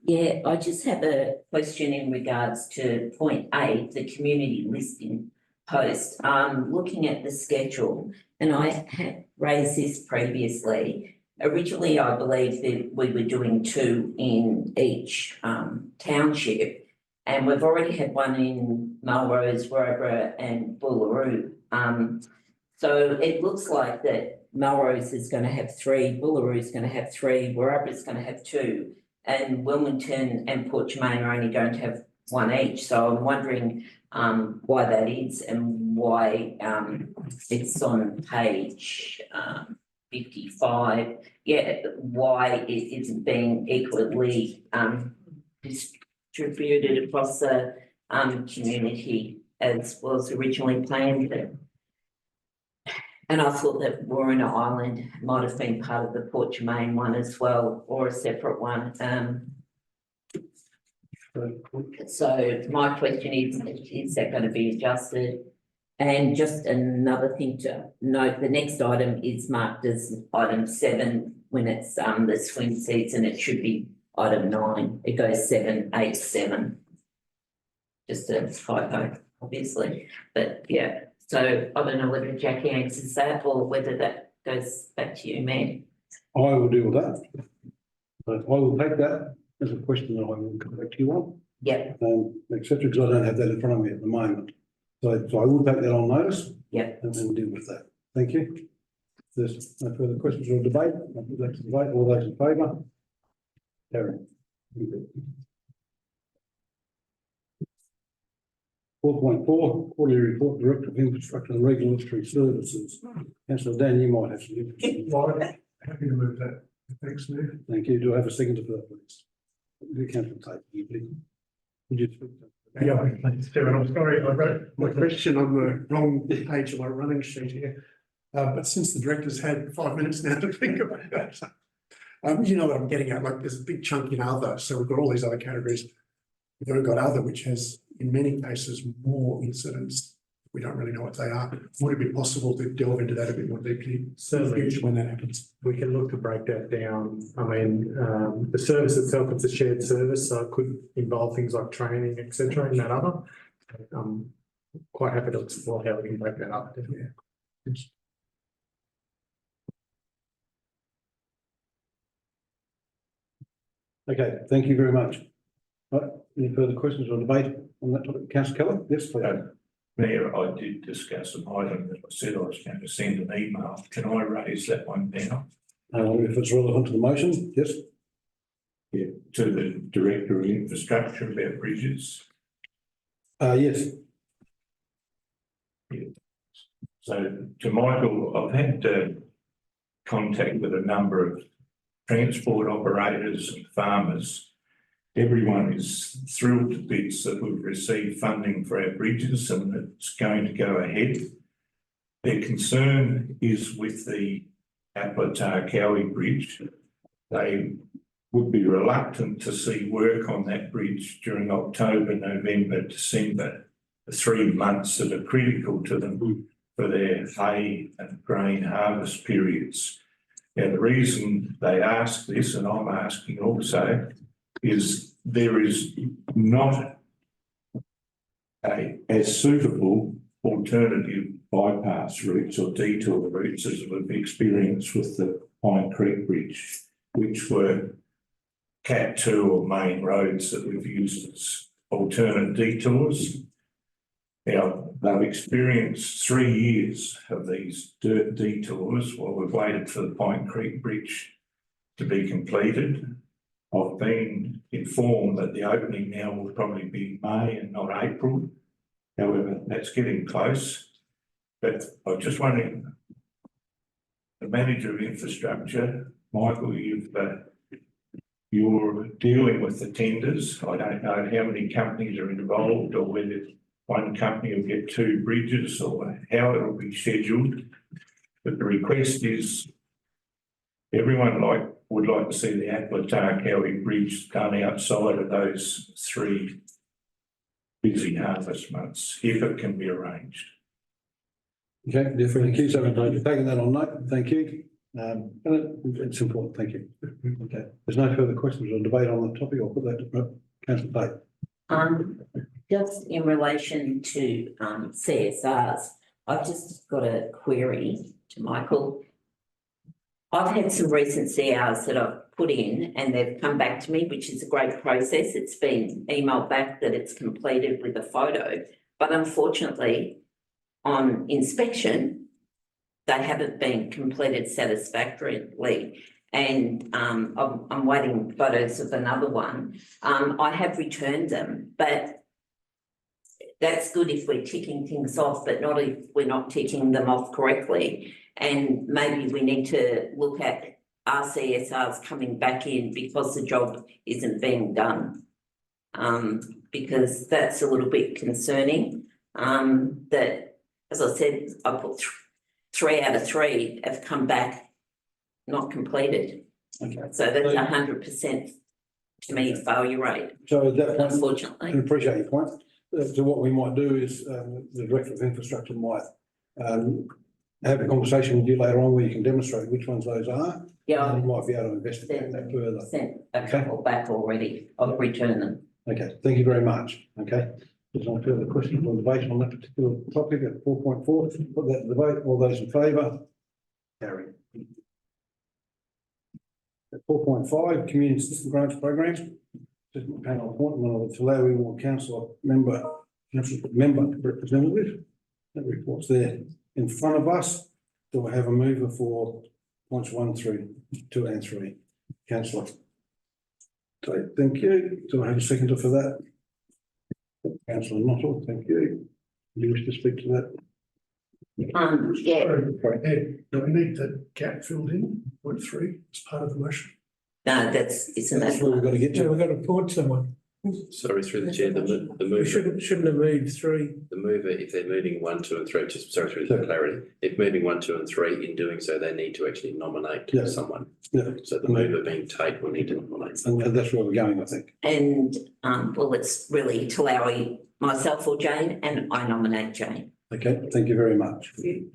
[SPEAKER 1] Yeah, I just have a question in regards to point 8, the community listing post. Looking at the schedule, and I had raised this previously. Originally, I believe that we were doing 2 in each township, and we've already had one in Melrose, Werribee and Bullaroo. So it looks like that Melrose is going to have 3, Bullaroo is going to have 3, Werribee is going to have 2, and Wilmington and Port Germain are only going to have 1 each. So I'm wondering why that is and why it's on page 55. Yeah, why it isn't being equally distributed across the community as was originally planned. And I thought that Warrena Island might have been part of the Port Germain one as well, or a separate one. So my question is that going to be adjusted? And just another thing to note, the next item is marked as item 7 when it's the swim season. It should be item 9. It goes 7, 8, 7. Just a typo, obviously, but yeah. So I don't know whether Jackie answers that or whether that goes back to you, Mayor.
[SPEAKER 2] I will deal with that. But I will take that as a question that I will come back to you on.
[SPEAKER 1] Yep,
[SPEAKER 2] Etc. Because I don't have that in front of me at the moment. So I will take that on notice.
[SPEAKER 1] yep.
[SPEAKER 2] And then deal with that. Thank you. If there's no further questions or debate, I'll put that to debate. All those in favour? Carry. 4.4, quarterly report, Director of Infrastructure and Regulatory Services. Councillor Dan, you might have some information.
[SPEAKER 6] Happy to move that. Thanks, Mayor.
[SPEAKER 2] Thank you. Do I have a second for that, please? The councillor take you, please. Would you speak to?
[SPEAKER 6] Yeah, thanks, Chairman. I'm sorry, I wrote my question on the wrong page of my running sheet here. But since the director's had 5 minutes now to think about it, you know what I'm getting at, like there's a big chunk in other, so we've got all these other categories. We've then got other, which has in many cases more incidents. We don't really know what they are. Would it be possible to delve into that a bit more deeply?
[SPEAKER 9] Certainly.
[SPEAKER 6] When that happens.
[SPEAKER 9] We can look to break that down. I mean, the service itself, it's a shared service, so it could involve things like training, etc. in that other. I'm quite happy to explore how we can break that up.
[SPEAKER 2] Okay, thank you very much. Right, any further questions or debate on that topic? Councillor Keller, yes, please.
[SPEAKER 3] Mayor, I did discuss an item that I said I was going to send an email. Can I raise that one now?
[SPEAKER 2] If it's relevant to the motion, yes.
[SPEAKER 3] Yeah, to the Director of Infrastructure about bridges.
[SPEAKER 2] Yes,
[SPEAKER 3] So to Michael, I've had contact with a number of transport operators and farmers. Everyone is thrilled to bits that we've received funding for our bridges and it's going to go ahead. Their concern is with the Appletar Cowie Bridge. They would be reluctant to see work on that bridge during October, November, December, the 3 months that are critical to them for their hay and grain harvest periods. Now, the reason they ask this, and I'm asking also, is there is not as suitable alternative bypass routes or detour routes as we've experienced with the Pine Creek Bridge, which were Cat 2 or main roads that we've used as alternate detours. Now, they've experienced 3 years of these dirt detours while we've waited for the Pine Creek Bridge to be completed. I've been informed that the opening now will probably be May and not April. However, that's getting close. But I'm just wondering, the manager of infrastructure, Michael, you're dealing with the tenders. I don't know how many companies are involved or whether one company will get 2 bridges or how it will be scheduled. But the request is everyone would like to see the Appletar Cowie Bridge done outside of those 3 busy harvest months, if it can be arranged.
[SPEAKER 2] okay, thank you. So we're taking that on note. Thank you. And it's important. Thank you. Okay, there's no further questions or debate on the topic. I'll put that to Councillor Tate.
[SPEAKER 1] Just in relation to CSRs, I've just got a query to Michael. I've had some recent CRs that I've put in and they've come back to me, which is a great process. It's been emailed back that it's completed with a photo, but unfortunately on inspection, they haven't been completed satisfactorily. And I'm waiting photos of another one. I have returned them, but that's good if we're ticking things off, but not if we're not ticking them off correctly. And maybe we need to look at RCSRs coming back in because the job isn't being done. Because that's a little bit concerning. That, as I said, I put 3 out of 3 have come back not completed.
[SPEAKER 2] Okay.
[SPEAKER 1] So that's 100% to me failure rate,
[SPEAKER 2] So at that point, I
[SPEAKER 1] unfortunately.
[SPEAKER 2] appreciate your point. So what we might do is the Director of Infrastructure might have a conversation with you later on where you can demonstrate which ones those are.
[SPEAKER 1] Yeah,
[SPEAKER 2] And you might be able to investigate that further.
[SPEAKER 1] I've sent a couple back already. I'll return them.
[SPEAKER 2] Okay, thank you very much. Okay. There's no further questions or debate on that particular topic at 4.4. Put that to debate. All those in favour? Carry. At 4.5, Community Assistance Grants Programs. Assistant panel appointment of the Talawi Council member representative. That report's there in front of us. Do I have a mover for points 1 through 2 and 3? Councillor. Thank you. Do I have a seconder for that? Councillor Nuttall, thank you. Do you wish to speak to that?
[SPEAKER 1] Yeah,
[SPEAKER 6] Sorry, Ed, do we need the gap filled in, point 3, as part of the motion?
[SPEAKER 1] no, isn't
[SPEAKER 2] That's
[SPEAKER 1] that?
[SPEAKER 2] where we've got to get
[SPEAKER 5] Yeah,
[SPEAKER 2] to.
[SPEAKER 5] we've got to appoint someone.
[SPEAKER 4] Sorry, through the chair, the
[SPEAKER 5] We
[SPEAKER 4] mover,
[SPEAKER 5] shouldn't have moved 3.
[SPEAKER 4] the mover, if they're moving 1, 2 and 3, just sorry, through the clarity. If moving 1, 2 and 3, in doing so, they need to actually nominate
[SPEAKER 2] Yeah.
[SPEAKER 4] someone.
[SPEAKER 2] Yeah.
[SPEAKER 4] So the mover being Tate will need to nominate someone.
[SPEAKER 2] And that's where we're going, I think.
[SPEAKER 1] And well, it's really Talawi, myself or Jane, and I nominate Jane.
[SPEAKER 2] Okay, thank you very much. Okay.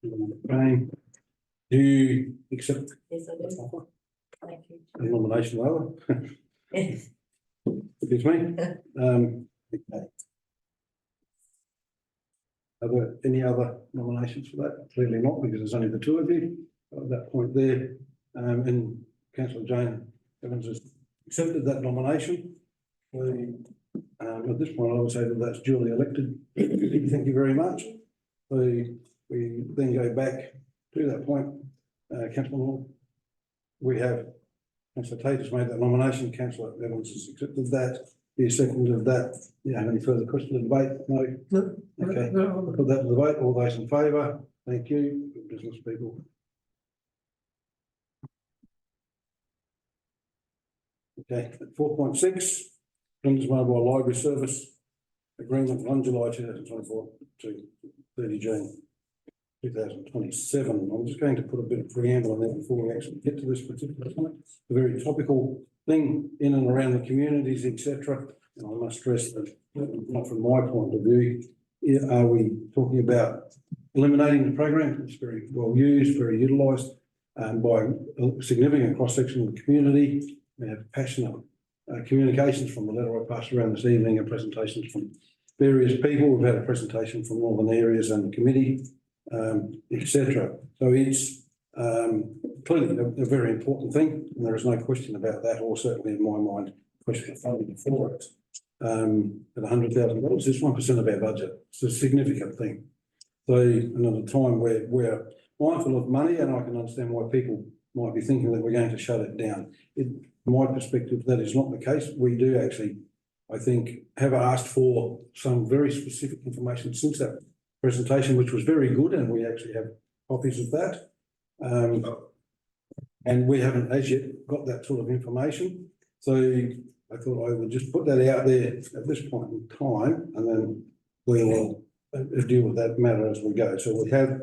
[SPEAKER 2] Jane, do you accept
[SPEAKER 1] Yes, I do. Thank you.
[SPEAKER 2] the nomination, Lola?
[SPEAKER 1] Yes.
[SPEAKER 2] Excuse me. Okay. Are there any other nominations for that? Clearly not, because there's only the two of you at that point there. And councillor Jane Evans has accepted that nomination. At this point, I would say that that's duly elected. Thank you very much. We then go back to that point. Councillor Moore, we have councillor Tate has made that nomination. Councillor Evans has accepted that. The second of that. Do you have any further question or debate? No.
[SPEAKER 5] No.
[SPEAKER 2] Okay.
[SPEAKER 5] No.
[SPEAKER 2] I'll put that to the vote. All those in favour? Thank you. Good business people. Okay, 4.6, Flinders Mobile Library Service Agreement 1 July 2024 to 30 June 2027. I'm just going to put a bit of preamble on that before we actually get to this particular point. A very topical thing in and around the communities, etc. And I must stress that, not from my point of view, are we talking about eliminating the program? It's very well used, very utilised by a significant cross-section of the community. We have passionate communications from the letter I passed around this evening and presentations from various people. We've had a presentation from Northern Areas and the committee, etc. So it's clearly a very important thing, and there is no question about that, or certainly in my mind, question of funding for it. At $100,000, it's 1% of our budget. It's a significant thing. So, and at a time where we're mindful of money, and I can understand why people might be thinking that we're going to shut it down. From my perspective, that is not the case. We do actually, I think, have asked for some very specific information since that presentation, which was very good, and we actually have copies of that. And we haven't as yet got that sort of information. So I thought I would just put that out there at this point in time, and then we will deal with that matter as we go. So we have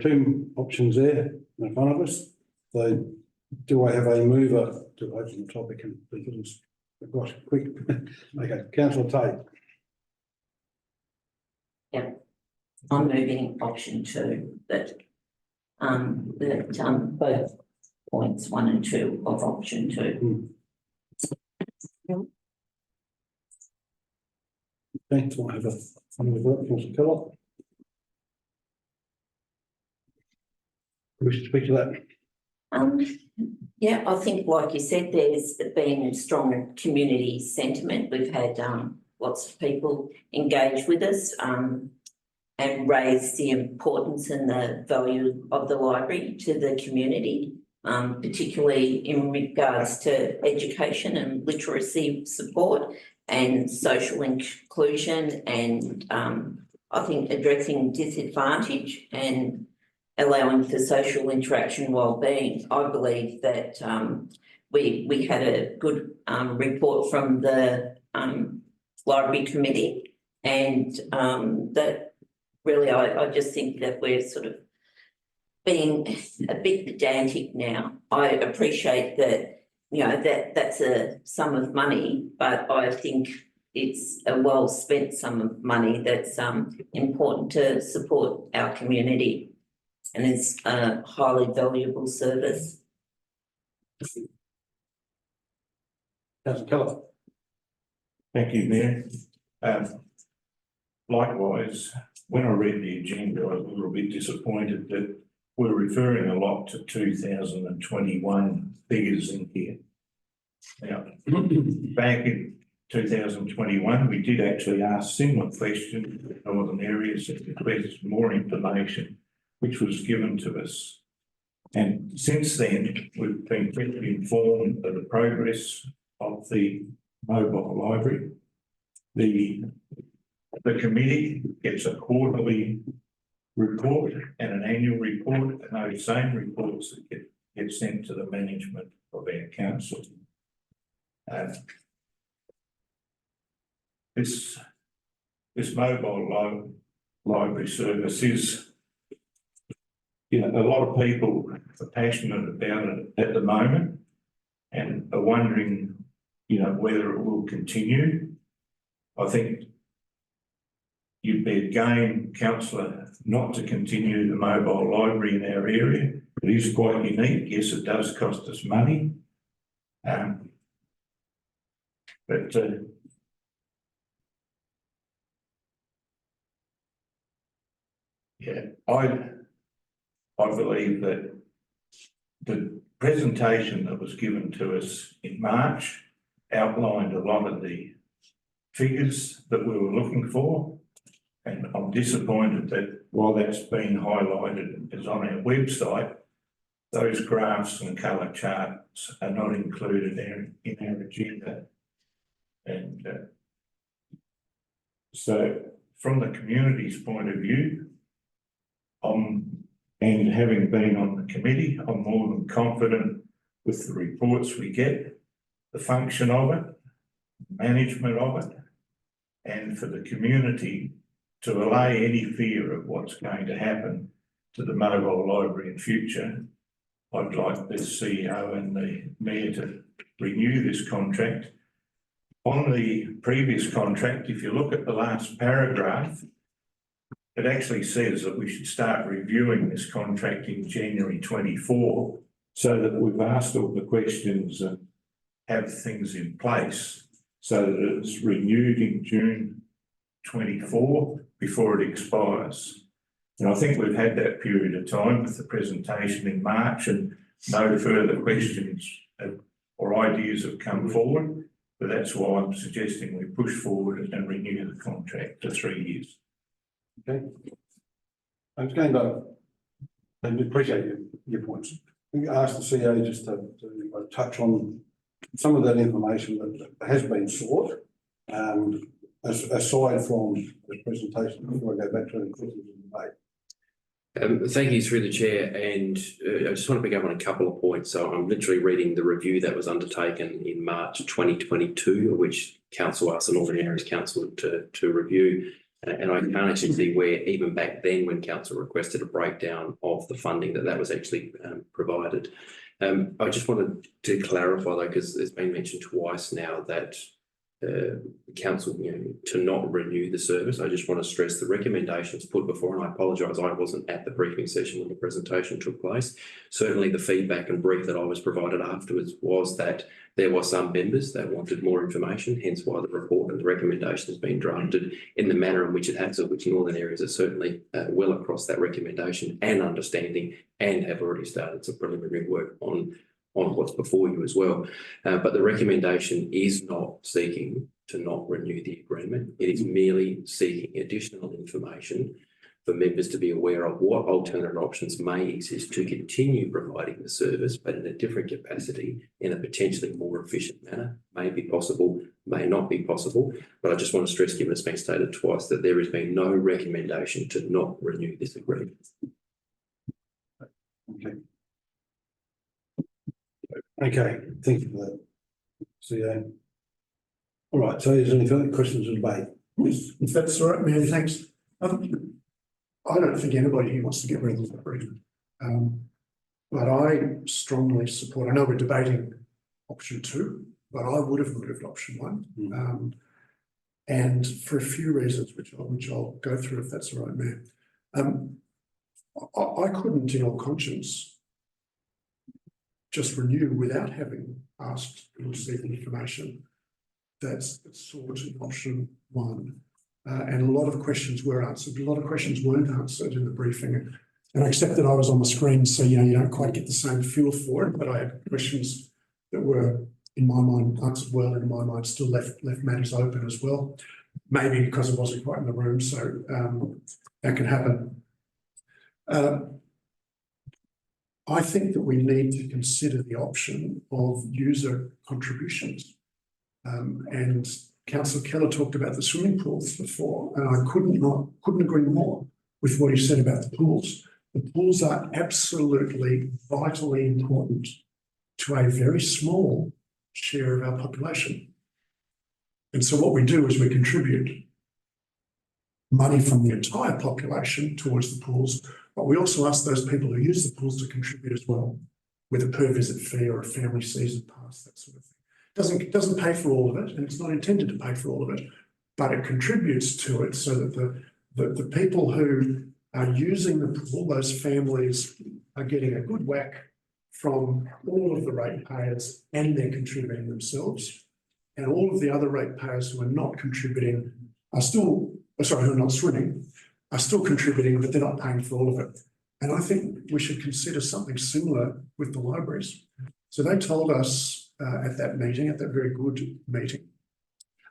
[SPEAKER 2] two options there in front of us. So do I have a mover to open the topic and because gosh, quick. Okay, councillor Tate.
[SPEAKER 1] I'm moving option 2 that both points 1 and 2 of option 2.
[SPEAKER 2] Thanks, I have a councillor Kellogg. Wish to speak to that?
[SPEAKER 1] Yeah, I think, like you said, there's been a strong community sentiment. We've had lots of people engage with us and raise the importance and the value of the library to the community, particularly in regards to education and literacy support and social inclusion, and I think addressing disadvantage and allowing for social interaction and wellbeing. I believe that we had a good report from the library committee, and that really I just think that we're sort of being a bit pedantic now. I appreciate that, you know, that's a sum of money, but I think it's a well spent sum of money that's important to support our community. And it's a highly valuable service.
[SPEAKER 2] Councillor Kellogg.
[SPEAKER 3] Thank you, Mayor. Likewise, when I read the agenda, I was a little bit disappointed that we're referring a lot to 2021 figures in here. Now, back in 2021, we did actually ask similar questions in Northern Areas and requested more information, which was given to us. And since then, we've been kept informed of the progress of the mobile library. The committee gets a quarterly report and an annual report, and those same reports that get sent to the management of our council. This mobile library service is, you know, a lot of people are passionate about it at the moment and are wondering, you know, whether it will continue. I think you'd be again, councillor, not to continue the mobile library in our area. It is quite unique. Yes, it does cost us money. But Yeah, I believe that the presentation that was given to us in March outlined a lot of the figures that we were looking for. And I'm disappointed that while that's been highlighted as on our website, those graphs and colour charts are not included in our agenda. And so from the community's point of view, and having been on the committee, I'm more than confident with the reports we get, the function of it, management of it, and for the community to allay any fear of what's going to happen to the mobile library in future. I'd like the CEO and the mayor to renew this contract. On the previous contract, if you look at the last paragraph, it actually says that we should start reviewing this contract in January 24, so that we've asked all the questions and have things in place so that it's renewed in June 24 before it expires. And I think we've had that period of time with the presentation in March and no further questions or ideas have come forward. But that's why I'm suggesting we push forward and renew the contract for 3 years.
[SPEAKER 2] Okay. I'm just going to, and we appreciate your points. We asked the CEO just to touch on some of that information that has been sought, aside from the presentation, before I go back to the questions and debate.
[SPEAKER 4] Thank you through the chair, and I just want to pick up on a couple of points. So I'm literally reading the review that was undertaken in March 2022, which council asked the Northern Areas Council to review. And I can't actually see where, even back then when council requested a breakdown of the funding, that was actually provided. I just wanted to clarify though, because it's been mentioned twice now that council, to not renew the service. I just want to stress the recommendations put before, and I apologise, I wasn't at the briefing session when the presentation took place. Certainly the feedback and brief that I was provided afterwards was that there were some members that wanted more information, hence why the report and the recommendation has been drafted in the manner in which it has, of which Northern Areas are certainly well across that recommendation and understanding, and have already started some preliminary work on what's before you as well. But the recommendation is not seeking to not renew the agreement. It is merely seeking additional information for members to be aware of what alternate options may exist to continue providing the service, but in a different capacity, in a potentially more efficient manner. May be possible, may not be possible. But I just want to stress, given it's been stated twice, that there has been no recommendation to not renew this agreement.
[SPEAKER 2] Okay. Okay, thank you for that, CEO. All right, so is there any further questions or debate?
[SPEAKER 6] If that's all right, Mayor, thanks. I don't think anybody here wants to get rid of the agreement. But I strongly support, I know we're debating option 2, but I would have moved option 1. And for a few reasons, which I'll go through if that's all right, Mayor. I couldn't, in all conscience, just renew without having asked or received information that's sought in option 1. And a lot of questions were answered. A lot of questions weren't answered in the briefing. And I accept that I was on the screen, so you don't quite get the same feel for it, but I had questions that were, in my mind, answered well, and in my mind still left matters open as well. Maybe because I wasn't quite in the room, so that can happen. I think that we need to consider the option of user contributions. And Councillor Keller talked about the swimming pools before, and I couldn't agree more with what he said about the pools. The pools are absolutely vitally important to a very small share of our population. And so what we do is we contribute money from the entire population towards the pools, but we also ask those people who use the pools to contribute as well, with a per visit fee or a family season pass, that sort of thing. It doesn't pay for all of it, and it's not intended to pay for all of it, but it contributes to it so that the people who are using the pool, those families, are getting a good whack from all of the ratepayers, and they're contributing themselves. And all of the other ratepayers who are not contributing are still, sorry, who are not swimming, are still contributing, but they're not paying for all of it. And I think we should consider something similar with the libraries. So they told us at that meeting, at that very good meeting,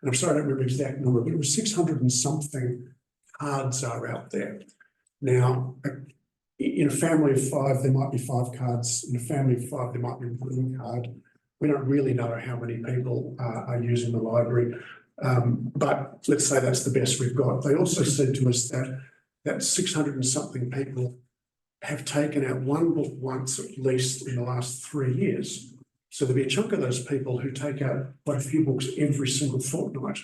[SPEAKER 6] and I'm sorry, I don't remember the exact number, but it was 600 and something cards are out there. Now, in a family of 5, there might be 5 cards. In a family of 5, there might be 1 card. We don't really know how many people are using the library, but let's say that's the best we've got. They also said to us that 600 and something people have taken out 1 book once at least in the last 3 years. So there'll be a chunk of those people who take out quite a few books every single fortnight.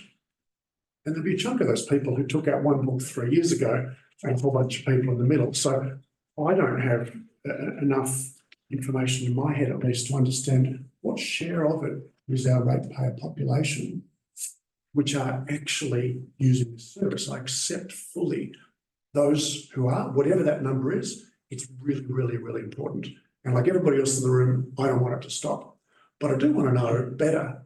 [SPEAKER 6] And there'll be a chunk of those people who took out 1 book 3 years ago and a whole bunch of people in the middle. So I don't have enough information in my head at least to understand what share of it is our ratepayer population, which are actually using this service. I accept fully those who are, whatever that number is, it's really, really, really important. And like everybody else in the room, I don't want it to stop. But I do want to know better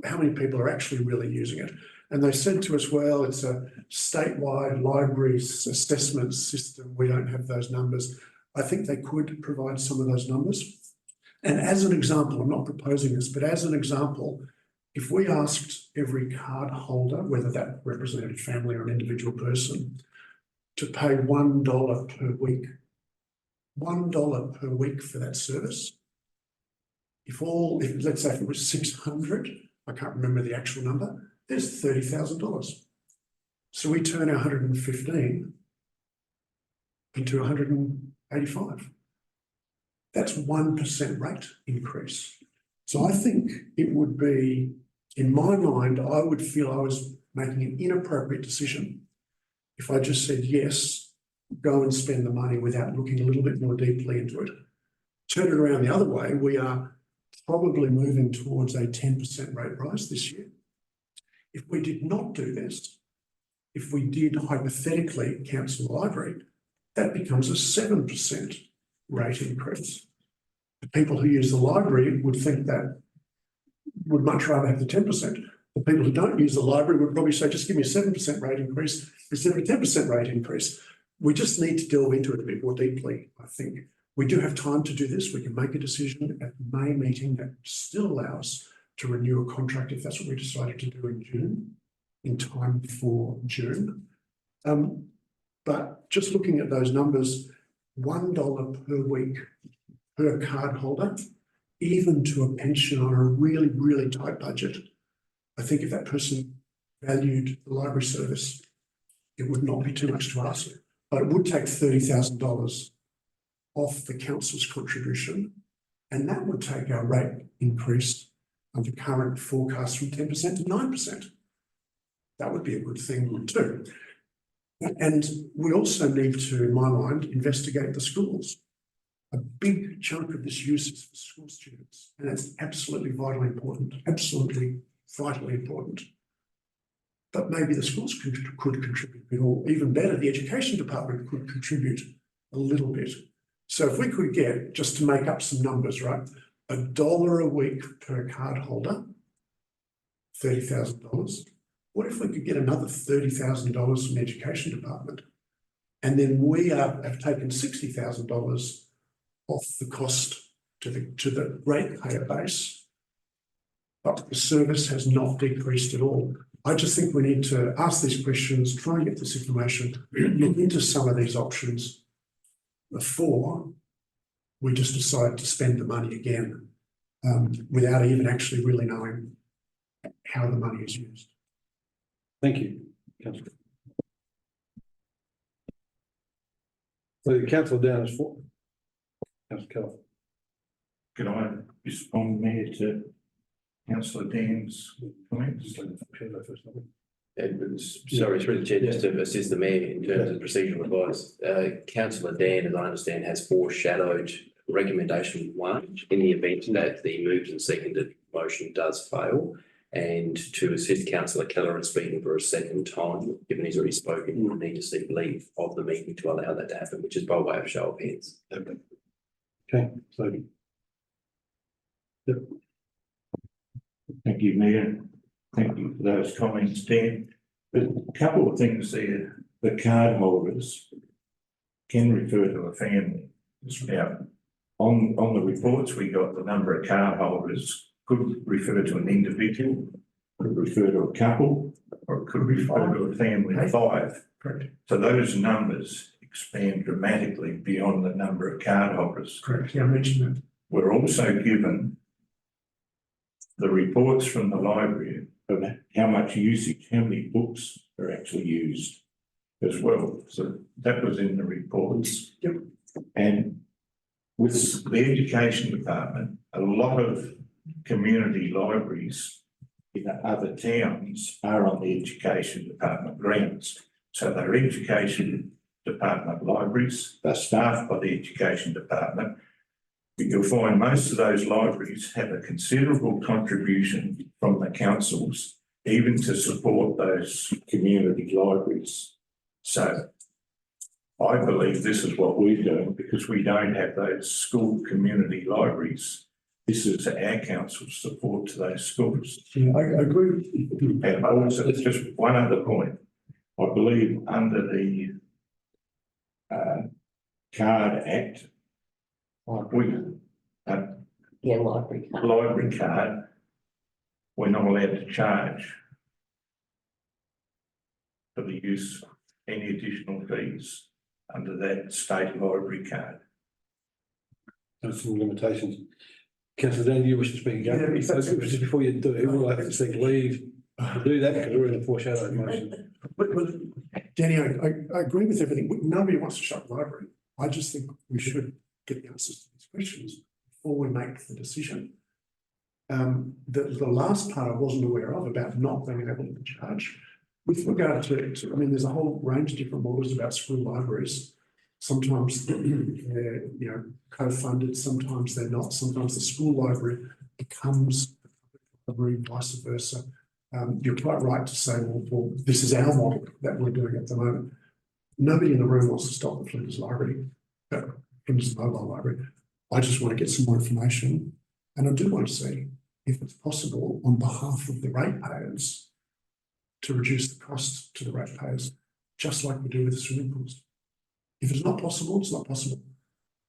[SPEAKER 6] how many people are actually really using it. And they said to us, well, it's a statewide libraries assessment system. We don't have those numbers. I think they could provide some of those numbers. And as an example, I'm not proposing this, but as an example, if we asked every card holder, whether that represented a family or an individual person, to pay $1 per week, $1 per week for that service, let's say if it was 600, I can't remember the actual number, there's $30,000. So we turn our 115 into 185. That's 1% rate increase. So I think it would be, in my mind, I would feel I was making an inappropriate decision if I just said, yes, go and spend the money without looking a little bit more deeply into it. Turn it around the other way, we are probably moving towards a 10% rate rise this year. If we did not do this, if we did hypothetically cancel the library, that becomes a 7% rate increase. The people who use the library would think that, would much rather have the 10%. The people who don't use the library would probably say, just give me a 7% rate increase instead of a 10% rate increase. We just need to delve into it a bit more deeply, I think. We do have time to do this. We can make a decision at the May meeting that still allows to renew a contract if that's what we decided to do in June, in time for June. But just looking at those numbers, $1 per week per card holder, even to a pension on a really, really tight budget. I think if that person valued the library service, it would not be too much to ask. But it would take $30,000 off the council's contribution, and that would take our rate increase under current forecast from 10% to 9%. That would be a good thing too. And we also need to, in my mind, investigate the schools. A big chunk of this use is for school students, and it's absolutely vitally important, absolutely vitally important. But maybe the schools could contribute a bit, or even better, the education department could contribute a little bit. So if we could get, just to make up some numbers, right, $1 a week per card holder, $30,000. What if we could get another $30,000 from the education department? And then we have taken $60,000 off the cost to the ratepayer base, but the service has not decreased at all. I just think we need to ask these questions, try and get this information, look into some of these options before we just decide to spend the money again without even actually really knowing how the money is used.
[SPEAKER 2] Thank you, Councillor. So the councillor down is for. Councillor Kelly.
[SPEAKER 3] Can I respond, Mayor, to Councillor Dan's comments?
[SPEAKER 4] Sorry, through the chair, just to assist the mayor in terms of procedural advice. Councillor Dan, as I understand, has foreshadowed recommendation 1 in the event that the moved and seconded motion does fail, and to assist Councillor Keller in speaking for a second time, given he's already spoken, we'll need to seek leave of the meeting to allow that to happen, which is by way of show of hands.
[SPEAKER 2] Okay, so. Yep.
[SPEAKER 3] Thank you, Mayor. Thank you for those comments, Dan. But a couple of things there the card holders can refer to a family. Now, on the reports we got, the number of card holders could refer to an individual, could refer to a couple, or it could refer to a family of five.
[SPEAKER 6] Correct,
[SPEAKER 3] So those numbers expand dramatically beyond the number of card holders.
[SPEAKER 6] correct. Yeah, I mentioned that.
[SPEAKER 3] We're also given the reports from the library of how much usage, how many books are actually used as well. So that was in the reports.
[SPEAKER 6] Yep.
[SPEAKER 3] And with the education department, a lot of community libraries in other towns are on the education department grounds. So they're education department libraries, they're staffed by the education department. You'll find most of those libraries have a considerable contribution from the councils, even to support those community libraries. So I believe this is what we're doing because we don't have those school community libraries. This is our council's support to those schools.
[SPEAKER 6] Yeah, I agree.
[SPEAKER 3] And also, just one other point. I believe under the Card Act,
[SPEAKER 1] Yeah, library card.
[SPEAKER 3] library card, we're not allowed to charge for the use of any additional fees under that state library card.
[SPEAKER 2] There's some limitations. Councillor Dan, you wish to speak again?
[SPEAKER 6] Yeah, if that's-
[SPEAKER 2] Just before you do, we'll have to seek leave to do that because we're in a foreshadowed motion.
[SPEAKER 6] But Danny, I agree with everything. Nobody wants to shut the library. I just think we should get the answers to these questions before we make the decision. The last part I wasn't aware of about not being able to charge. With regard to, I mean, there's a whole range of different models about school libraries. Sometimes they're, co-funded, sometimes they're not. Sometimes the school library becomes a library, vice versa. You're quite right to say, well, this is our model that we're doing at the moment. Nobody in the room wants to stop the Flinders Library, Flinders Mobile Library. I just want to get some more information. And I do want to see if it's possible on behalf of the ratepayers to reduce the cost to the ratepayers, just like we do with the swimming pools. If it's not possible, it's not possible.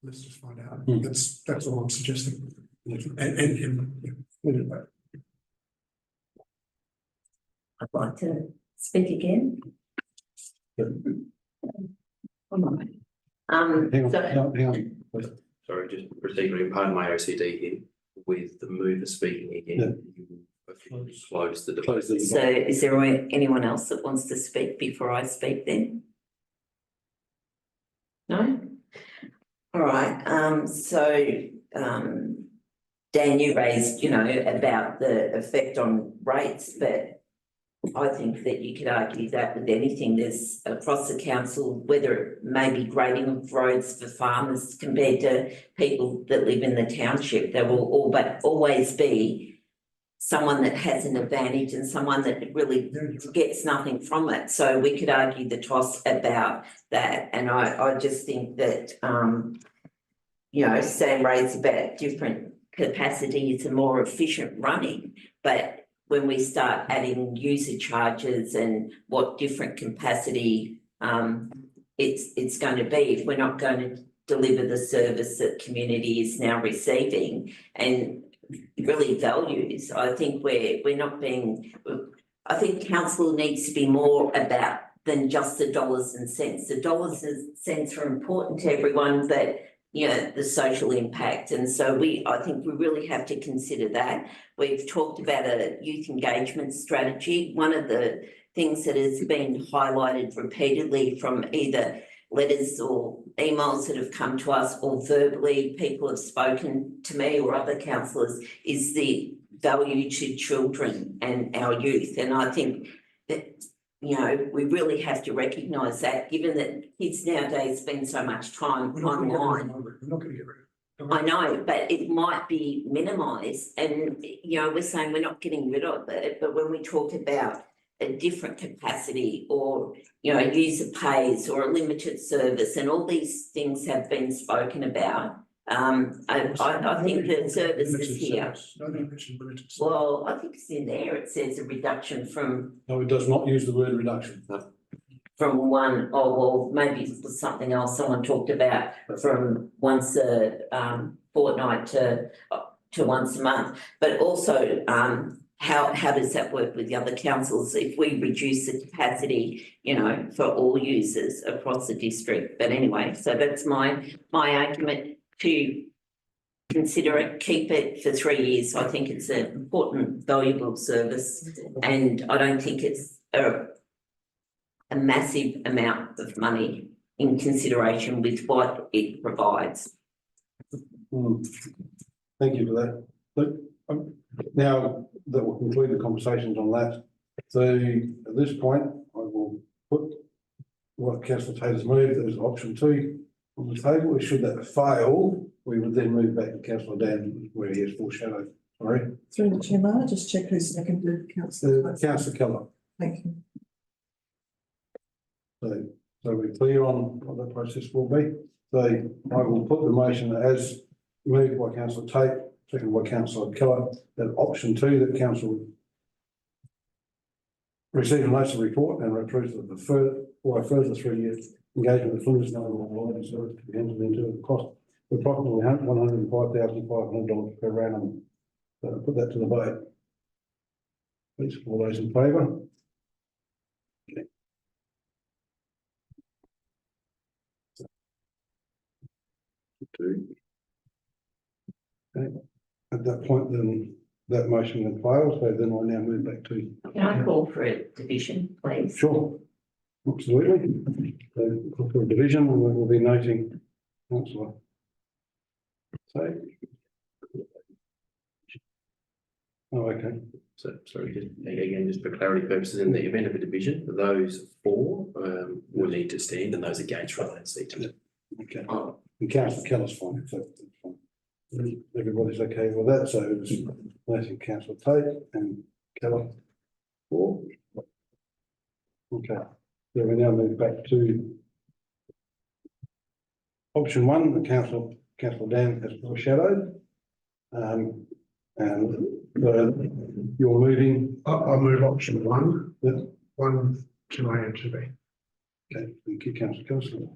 [SPEAKER 6] Let's just find out. That's all I'm suggesting.
[SPEAKER 1] I'd like to speak again. Come on.
[SPEAKER 2] Hang on,
[SPEAKER 1] So-
[SPEAKER 2] hang on. please.
[SPEAKER 4] Sorry, just procedurally, part of my OCD here, with the mover speaking again, you will officially close the debate.
[SPEAKER 2] Close the
[SPEAKER 1] So is there anyone else that wants to speak before I speak then? No? All right, Dan, you raised, about the effect on rates, but I think that you could argue that with anything, there's across the council, whether it may be grading of roads for farmers compared to people that live in the township, there will always be someone that has an advantage and someone that really gets nothing from it. So we could argue the toss about that. And I just think that, Sam raised about different capacities and more efficient running, but when we start adding user charges and what different capacity it's going to be, if we're not going to deliver the service that community is now receiving and really values, I think we're not being, I think council needs to be more about than just the dollars and cents. The dollars and cents are important to everyone, but the social impact. And so I think we really have to consider that. We've talked about a youth engagement strategy. One of the things that has been highlighted repeatedly from either letters or emails that have come to us or verbally people have spoken to me or other councillors is the value to children and our youth. And I think that we really have to recognise that, given that kids nowadays spend so much time online.
[SPEAKER 6] We're not going to get rid of it.
[SPEAKER 1] I know, but it might be minimised and, we're saying we're not getting rid of it, but when we talk about a different capacity or, user pays or a limited service and all these things have been spoken about, I think the service is here.
[SPEAKER 6] Nobody mentioned limited service.
[SPEAKER 1] Well, I think it's in there. It says a reduction from,
[SPEAKER 2] No, it does not use the word reduction. No.
[SPEAKER 1] from one, oh, well, maybe it was something else someone talked about, from once a fortnight to once a month. But also, how does that work with the other councils if we reduce the capacity, you know, for all users across the district? But anyway, so that's my argument to consider it, keep it for 3 years. I think it's an important, valuable service, and I don't think it's a massive amount of money in consideration with what it provides.
[SPEAKER 2] Thank you for that. Look, now that we'll conclude the conversations on that, so at this point, I will put what councillor Taylor's moved as option 2 on the table. Should that fail, we would then move back to councillor Dan where he has foreshadowed. Sorry.
[SPEAKER 8] Through the chair, may I just check who seconded councillor?
[SPEAKER 2] Councillor Keller.
[SPEAKER 8] Thank you.
[SPEAKER 2] So we're clear on what the process will be. So I will put the motion as moved by councillor Tate, seconded by councillor Keller, that option 2, that council receive a notice of report and approve the for a further 3 years engagement with Flinders National Service to be entered into a cost of approximately $105,500 per annum. So I'll put that to the vote. Please, all those in favour? Okay. Okay. At that point, then that motion will fail, so then I'll now move back to.
[SPEAKER 1] Can I call for a division, please?
[SPEAKER 2] Sure. Absolutely. So call for a division, and we'll be noting councillor. So. Oh, okay.
[SPEAKER 4] So, sorry, just again, just for clarity purposes, in the event of a division, those for will need to stand and those against remain seated.
[SPEAKER 2] Okay. And councillor Keller's fine, so that's fine. Everybody's okay with that, so it's noting councillor Tate and Keller. For. Okay, so we now move back to option 1, the councillor Dan has foreshadowed. And you're moving.
[SPEAKER 6] I'll move option 1,
[SPEAKER 2] Yeah.
[SPEAKER 6] 1 to A and to B.
[SPEAKER 2] Okay, thank you, councillor Kelly.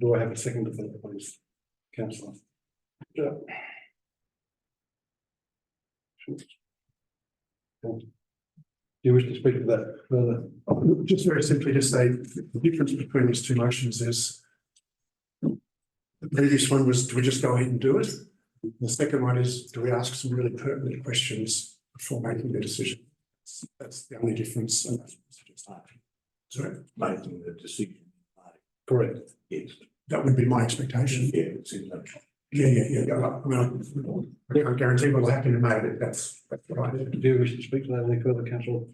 [SPEAKER 2] Do I have a second to that, please, councillor? Yeah. Do you wish to speak to that further?
[SPEAKER 6] Just very simply to say, the difference between these 2 motions is the previous one was, do we just go ahead and do it? The second one is, do we ask some really pertinent questions before making the decision? That's the only difference. And that's sorry,
[SPEAKER 3] Making the decision.
[SPEAKER 2] Correct.
[SPEAKER 3] Yes.
[SPEAKER 6] that would be my expectation.
[SPEAKER 3] Yeah, it's in the.
[SPEAKER 6] Yeah. I mean, I can't guarantee what will happen in May, but that's right.
[SPEAKER 2] Do you wish to speak to that any further, councillor?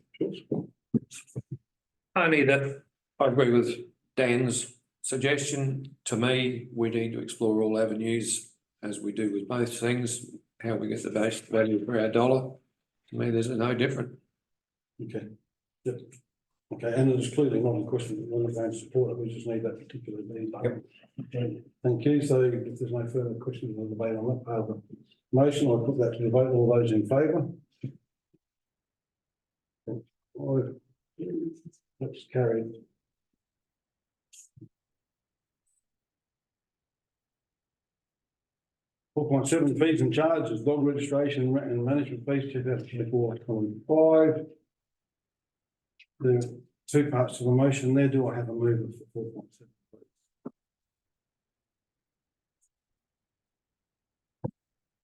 [SPEAKER 5] Only that I agree with Dan's suggestion. To me, we need to explore all avenues, as we do with most things, how we get the best value for our dollar. To me, there's no different.
[SPEAKER 2] Okay. Yep. Okay, and it's clearly not a question that we're going to support it, we just need that particular detail. Okay, thank you. So if there's no further questions or debate on that part of the motion, I'll put that to the vote. All those in favour? That's carried. Four point seven, fees and charges, dog registration and management fees, 2024-25. There are 2 parts to the motion there. Do I have a mover for 4.7?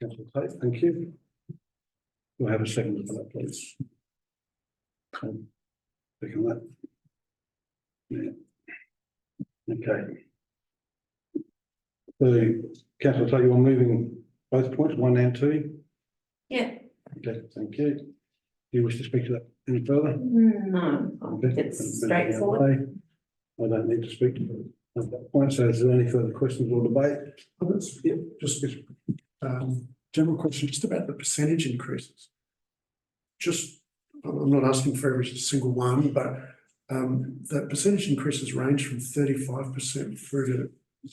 [SPEAKER 2] Councillor Tate, thank you. Do I have a second for that, please? Second that. Yeah. Okay. So, councillor Tate, you are moving both points, 1 and 2?
[SPEAKER 1] Yeah.
[SPEAKER 2] Okay, thank you. Do you wish to speak to that any further?
[SPEAKER 1] No,
[SPEAKER 2] Okay.
[SPEAKER 1] it's straightforward.
[SPEAKER 2] I don't need to speak to them at that point. So is there any further questions or debate?
[SPEAKER 6] Yeah, just a bit, general question, just about the percentage increases. Just, I'm not asking for every single one, but the percentage increases range from 35% through to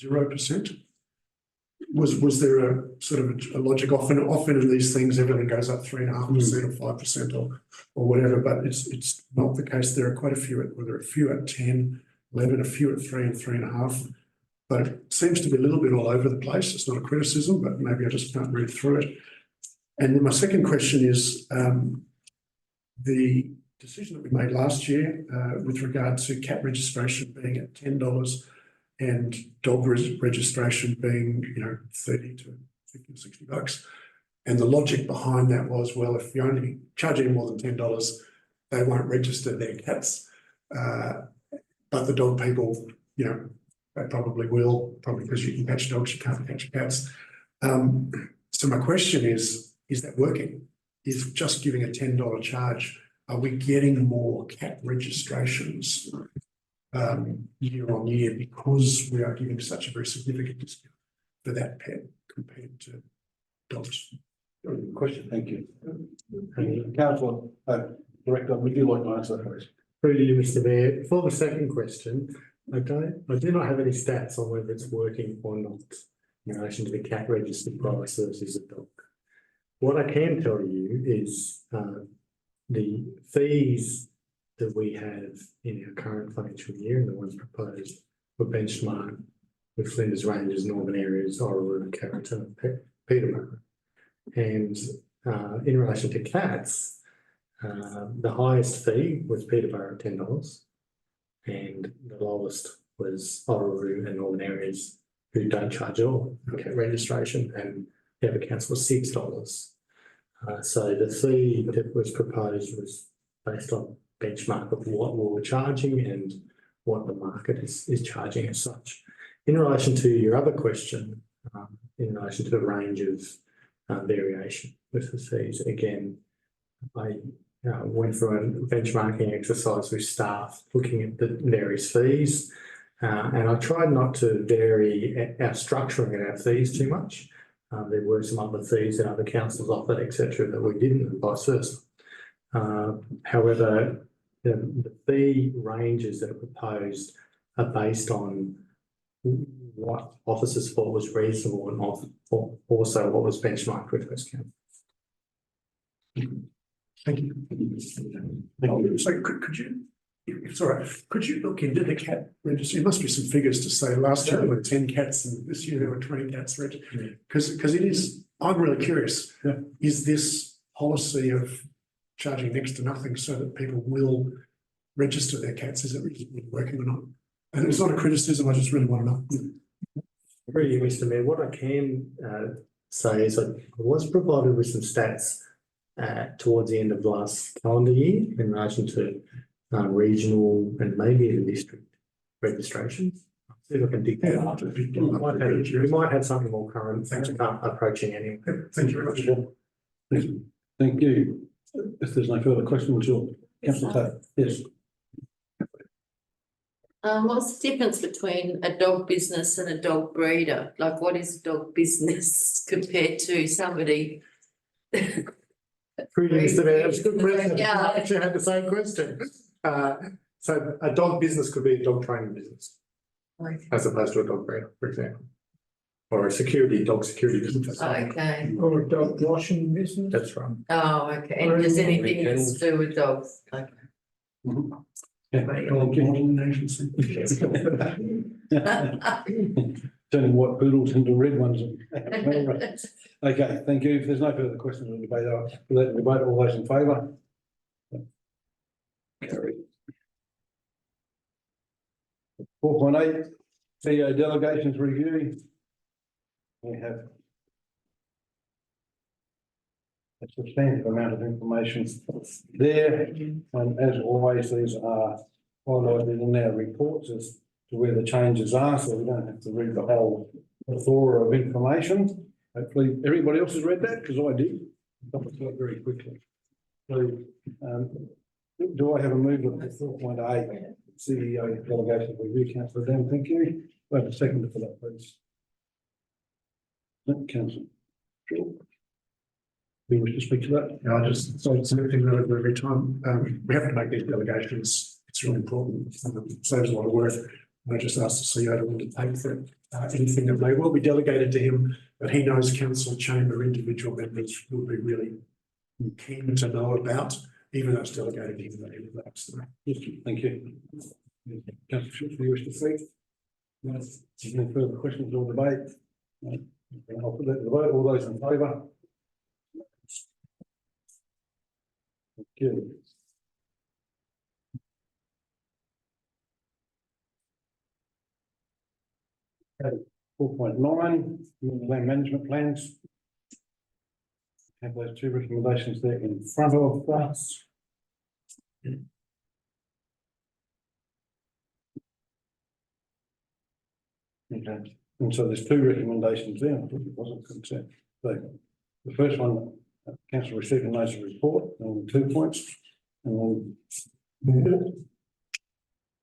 [SPEAKER 6] 0%. was there a sort of a logic? Often in these things, everything goes up 3.5% or 5% or whatever, but it's not the case. There are quite a few a few at 10, 11, a few at 3 and 3.5. But it seems to be a little bit all over the place. It's not a criticism, but maybe I just can't read through it. And then my second question is the decision that we made last year with regard to cat registration being at $10 and dog registration being, 30 to 50 or 60 bucks. And the logic behind that was, well, if you only charge any more than $10, they won't register their cats. But the dog people, they probably will, probably because you can catch dogs, you can't catch cats. So my question is that working? Is just giving a $10 charge, are we getting more cat registrations year on year because we are giving such a very significant discount for that pet compared to dogs?
[SPEAKER 2] Question, thank you. Councillor, Director, would you like to answer that, please?
[SPEAKER 9] Through you, Mr. Mayor. For the second question, I do not have any stats on whether it's working or not in relation to the cat registered price versus a dog. What I can tell you is the fees that we have in our current financial year and the ones proposed were benchmarked with Flinders Ranges, Northern Areas, Orroroo, Carrington, and Peterborough. And in relation to cats, the highest fee was Peterborough at $10, and the lowest was Orroroo and Northern Areas, who don't charge at all for cat registration, and the other council was $6. So the fee that was proposed was based on benchmark of what we were charging and what the market is charging as such. In relation to your other question, in relation to the range of variation with the fees, again, I went through a benchmarking exercise with staff looking at the various fees, and I tried not to vary our structuring of our fees too much. There were some other fees that other councils offered, etc., that we didn't, and vice versa. However, the fee ranges that are proposed are based on what officers thought was reasonable and also what was benchmarked with those councils.
[SPEAKER 6] Thank you. So could you, it's all right, could you look into the cat registry? There must be some figures to say last year there were 10 cats and this year there were 20 cats registered. Because it is, I'm really curious, is this policy of charging next to nothing so that people will register their cats, is it really working or not? And it's not a criticism, I just really want to know.
[SPEAKER 9] Really, Mr. Mayor, what I can say is I was provided with some stats towards the end of last calendar year in relation to regional and maybe even district registrations. See if I can dig that up. We might have something more current approaching anyway.
[SPEAKER 6] Thank you very much.
[SPEAKER 2] Thank you. If there's no further questions, Councillor Tate. Yes.
[SPEAKER 10] What's the difference between a dog business and a dog breeder? Like, what is a dog business compared to somebody?
[SPEAKER 9] Pretty, Mr. Mayor, that's a good question.
[SPEAKER 10] Yeah.
[SPEAKER 9] I actually had the same question. So a dog business could be a dog training business, as opposed to a dog breeder, for example, or a dog security business.
[SPEAKER 10] Okay.
[SPEAKER 5] Or a dog washing business?
[SPEAKER 9] That's right.
[SPEAKER 10] Oh, okay. And does anything to do with dogs? Okay.
[SPEAKER 2] Turning white poodles into red ones. Okay, thank you. If there's no further questions on the debate, we'll let the debate. All those in favour? Carried. 4.8, CEO delegations review. We have a substantive amount of information there, and as always, these are highlighted in our reports as to where the changes are, so we don't have to read the whole plethora of information. Hopefully everybody else has read that, because I did. I'll do it very quickly. So, do I have a move of 4.8 CEO delegation review? Councillor Dan, thank you. I have a second for that, please. Councillor. Do you wish to speak to that?
[SPEAKER 6] Yeah, I just say something every time. We have to make these delegations. It's really important. It saves a lot of work. I just asked the CEO to undertake that, anything that may well be delegated to him, but he knows council chamber individual members will be really keen to know about, even though it's delegated to him, that he would like to know.
[SPEAKER 2] Yes, thank you. Councillor Phipps, do you wish to speak? No. Any further questions or debate? No. I'll put that to the vote. All those in favour? Thank you. Okay, 4.9, land management plans. Have those two recommendations there in front of us. Okay, and so there's two recommendations there. I thought it wasn't consent. So the first one, council received a notice of report on 2 points. And then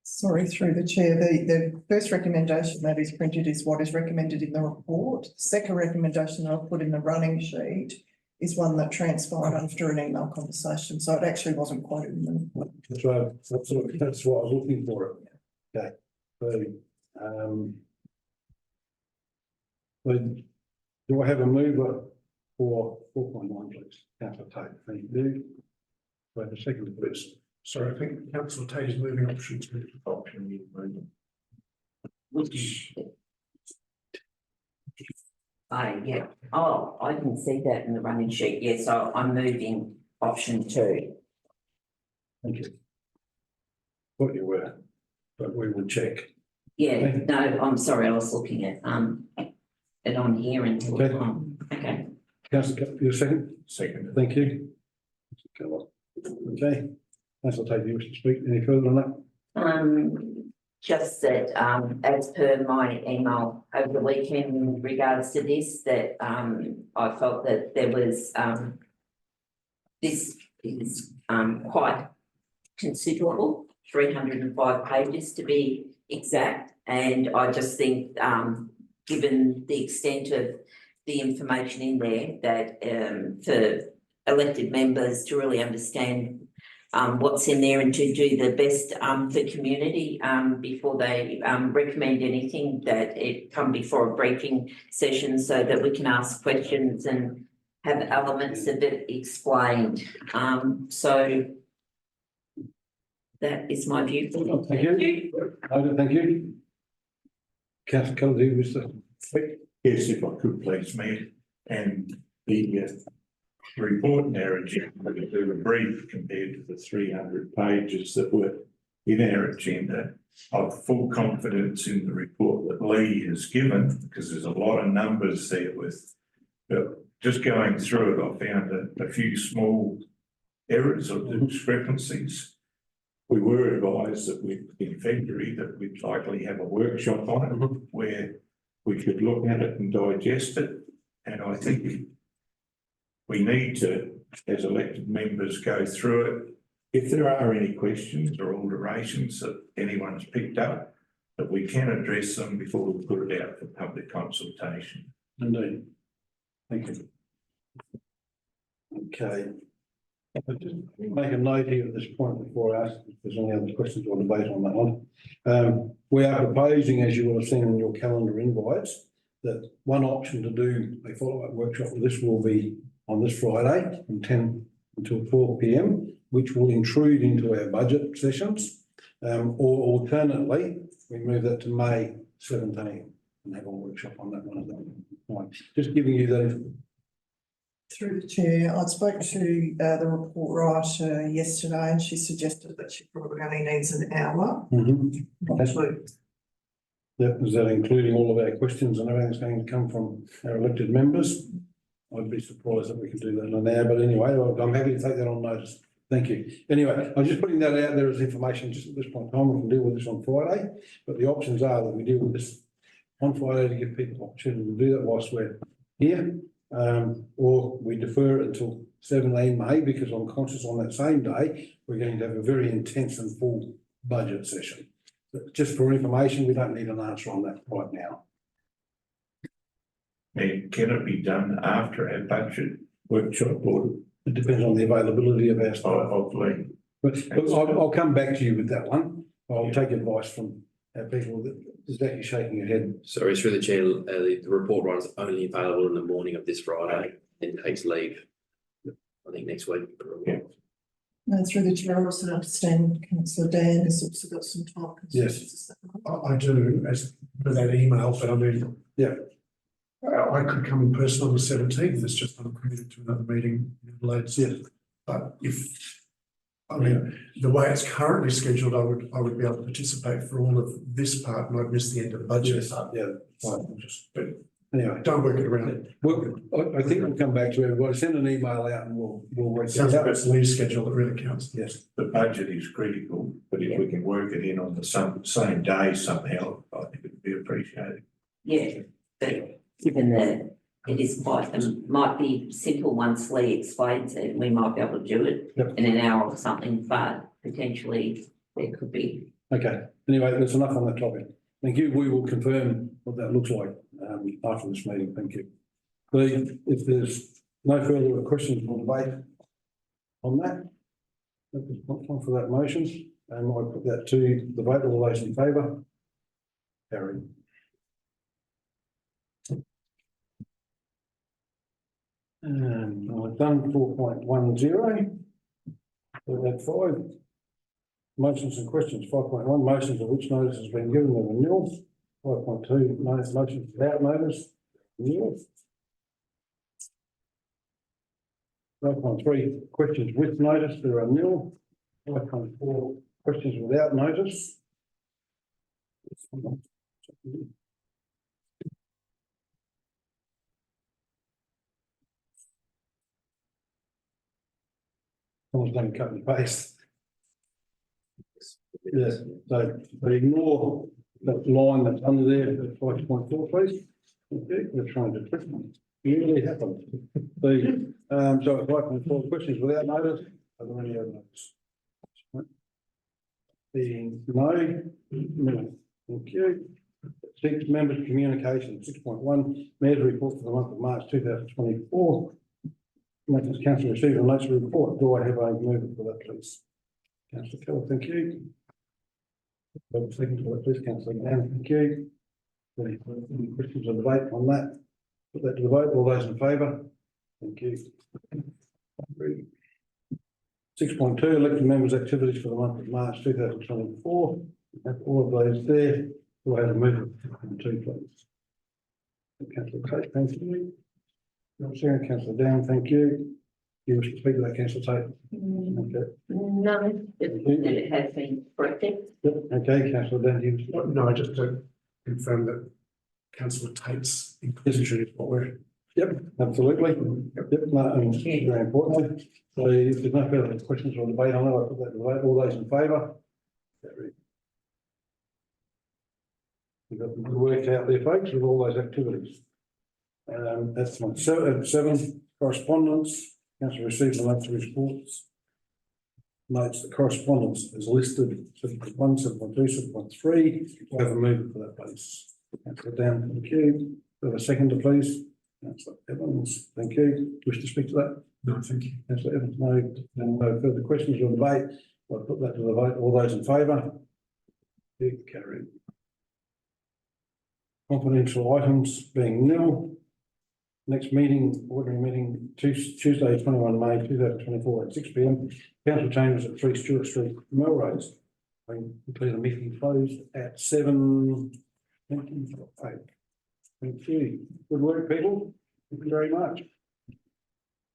[SPEAKER 8] Sorry, through the chair, the first recommendation that is printed is what is recommended in the report. The second recommendation I've put in the running sheet is one that transpired after an email conversation, so it actually wasn't quoted in the report.
[SPEAKER 2] that's right, that's what I was looking for. Okay, so, do I have a mover for 4.9, please? Councillor Tate, thank you. Do I have a second, please?
[SPEAKER 6] So I think councillor Tate is moving option 2.
[SPEAKER 1] Which? Yeah, oh, I didn't see that in the running sheet, yes, so I'm moving option 2.
[SPEAKER 2] Thank you. Thought you were, but we will check.
[SPEAKER 1] Yeah, no, I'm sorry, I was looking at, it on here until,
[SPEAKER 2] Okay.
[SPEAKER 1] okay.
[SPEAKER 2] Councillor, your second?
[SPEAKER 3] Second.
[SPEAKER 2] Thank you. Okay, Councillor Tate, you wish to speak any further on that?
[SPEAKER 1] Just that, as per my email over the weekend in regards to this, that, I felt that there was, this is, quite considerable, 305 pages to be exact. And I just think, given the extent of the information in there, that, for elected members to really understand what's in there and to do the best for community before they recommend anything, that it come before a briefing session so that we can ask questions and have elements of it explained. So that is my view.
[SPEAKER 2] Thank you. Thank you. Councillor Keller, do you wish to speak?
[SPEAKER 3] Yes, if I could please, Mayor, and the report in our agenda, they were brief compared to the 300 pages that were in our agenda. I've full confidence in the report that Lee has given, because there's a lot of numbers there with, but just going through it, I found a few small errors or discrepancies. We were advised that in February that we'd likely have a workshop on it where we could look at it and digest it. And I think we need to, as elected members, go through it. If there are any questions or alterations that anyone's picked up, that we can address them before we put it out for public consultation.
[SPEAKER 2] Indeed. Thank you. Okay. I'll just make a note here at this point before I ask if there's any other questions or debate on that one. We are proposing, as you will have seen in your calendar invites, that one option to do a follow-up workshop with this will be on this Friday from 10 until 4 p.m, which will intrude into our budget sessions. Or alternately, we move that to May 17 and have a workshop on that one. Just giving you that.
[SPEAKER 8] Through the chair, I spoke to the report writer yesterday and she suggested that she probably only needs an hour.
[SPEAKER 2] Is that including all of our questions and everything that's going to come from our elected members? I'd be surprised if we could do that in an hour, but anyway, I'm happy to take that on notice. Thank you. Anyway, I'm just putting that out there as information just at this point in time. We can deal with this on Friday, but the options are that we deal with this on Friday to give people opportunity to do that whilst we're here. Or we defer it until 17 May because I'm conscious on that same day, we're going to have a very intense and full budget session. But just for information, we don't need an answer on that right now.
[SPEAKER 3] And can it be done after our budget workshop, or
[SPEAKER 2] It depends on the availability of our staff.
[SPEAKER 3] hopefully?
[SPEAKER 2] But I'll come back to you with that one. I'll take advice from people that is actually shaking your head.
[SPEAKER 4] Sorry, through the chair, the report writer is only available in the morning of this Friday and takes leave. I think next week.
[SPEAKER 3] Yeah.
[SPEAKER 8] And through the chair, I also understand councillor Dan has also got some time.
[SPEAKER 2] Yes.
[SPEAKER 6] I do, as with that email, but I mean.
[SPEAKER 2] Yeah.
[SPEAKER 6] I could come in person on the 17th, it's just I'm committed to another meeting in Adelaide.
[SPEAKER 2] Yes.
[SPEAKER 6] But I mean, the way it's currently scheduled, I would be able to participate for all of this part and I'd miss the end of the budget.
[SPEAKER 2] Yes, yeah, fine,
[SPEAKER 6] But
[SPEAKER 2] anyway.
[SPEAKER 6] don't work it around.
[SPEAKER 2] Well, I think we'll come back to everybody, send an email out and we'll work it
[SPEAKER 6] Sounds like
[SPEAKER 2] out.
[SPEAKER 6] it's Lee's schedule that really counts.
[SPEAKER 2] Yes,
[SPEAKER 3] The budget is critical, but if we can work it in on the same day somehow, I think it'd be appreciated.
[SPEAKER 1] Yeah, but given that it is quite, might be simple once Lee explains it, we might be able to do it
[SPEAKER 2] Yep.
[SPEAKER 1] in an hour or something, but potentially there could be.
[SPEAKER 2] okay, anyway, there's enough on that topic. Thank you, we will confirm what that looks like after this meeting, thank you. Lee, if there's no further questions or debate on that, there's not time for that motion, and I put that to the vote, all those in favour? Carried. And I've done 4.10. We've had 5 motions and questions. 5.1, motions of which notice has been given of renewal. 5.2, motions without notice, renewal. 5.3, questions with notice, there are nil. 5.4, questions without notice. Someone's done cut and paste. Yeah, so ignore that line that's under there, 5.4, please. Okay, we're trying to trick them. Usually happens. So, so at 5.4, questions without notice, are there any other notice? Being no, thank you. 6, members' communication, 6.1, mayor's report for the month of March 2024. Maintenance council received a notice of report. Do I have a mover for that, please? Councillor Keller, thank you. Second for that, please, Councillor Dan, thank you. Any questions or debate on that? Put that to the vote. All those in favour? Thank you. 6.2, elected members' activities for the month of March 2024. Have all of those there. Do I have a mover for 2, please? Councillor Tate, thank you. Councillor Dan, thank you. You wish to speak to that, Councillor Tate? Okay.
[SPEAKER 1] No, it has been corrected.
[SPEAKER 2] Yep, okay, Councillor Dan, you wish to-
[SPEAKER 6] No, just to confirm that councillor Tate's inclusion is what we're.
[SPEAKER 2] Yep, absolutely. Yep, no, and very importantly. So if there's no further questions or debate on it, I'll put that to the vote. All those in favour? We've got good work out there, folks, with all those activities. That's one. 7, correspondence. Council received the notes of reports. Notes the correspondence is listed 7.1, 7.2, 7.3. We have a mover for that, please. Councillor Dan, thank you. We have a seconder, please. Councillor Evans, thank you. Wish to speak to that?
[SPEAKER 6] No, thank you.
[SPEAKER 2] Councillor Evans, no further questions or debate. I'll put that to the vote. All those in favour? Carried. Confidential items being nil. Next meeting, ordinary meeting, Tuesday, 21 May 2024 at 6 p.m. Council chambers at 3 Stewart Street, Melrose. I declare the meeting closed at 7:28. Thank you. Good work, people. Thank you very much.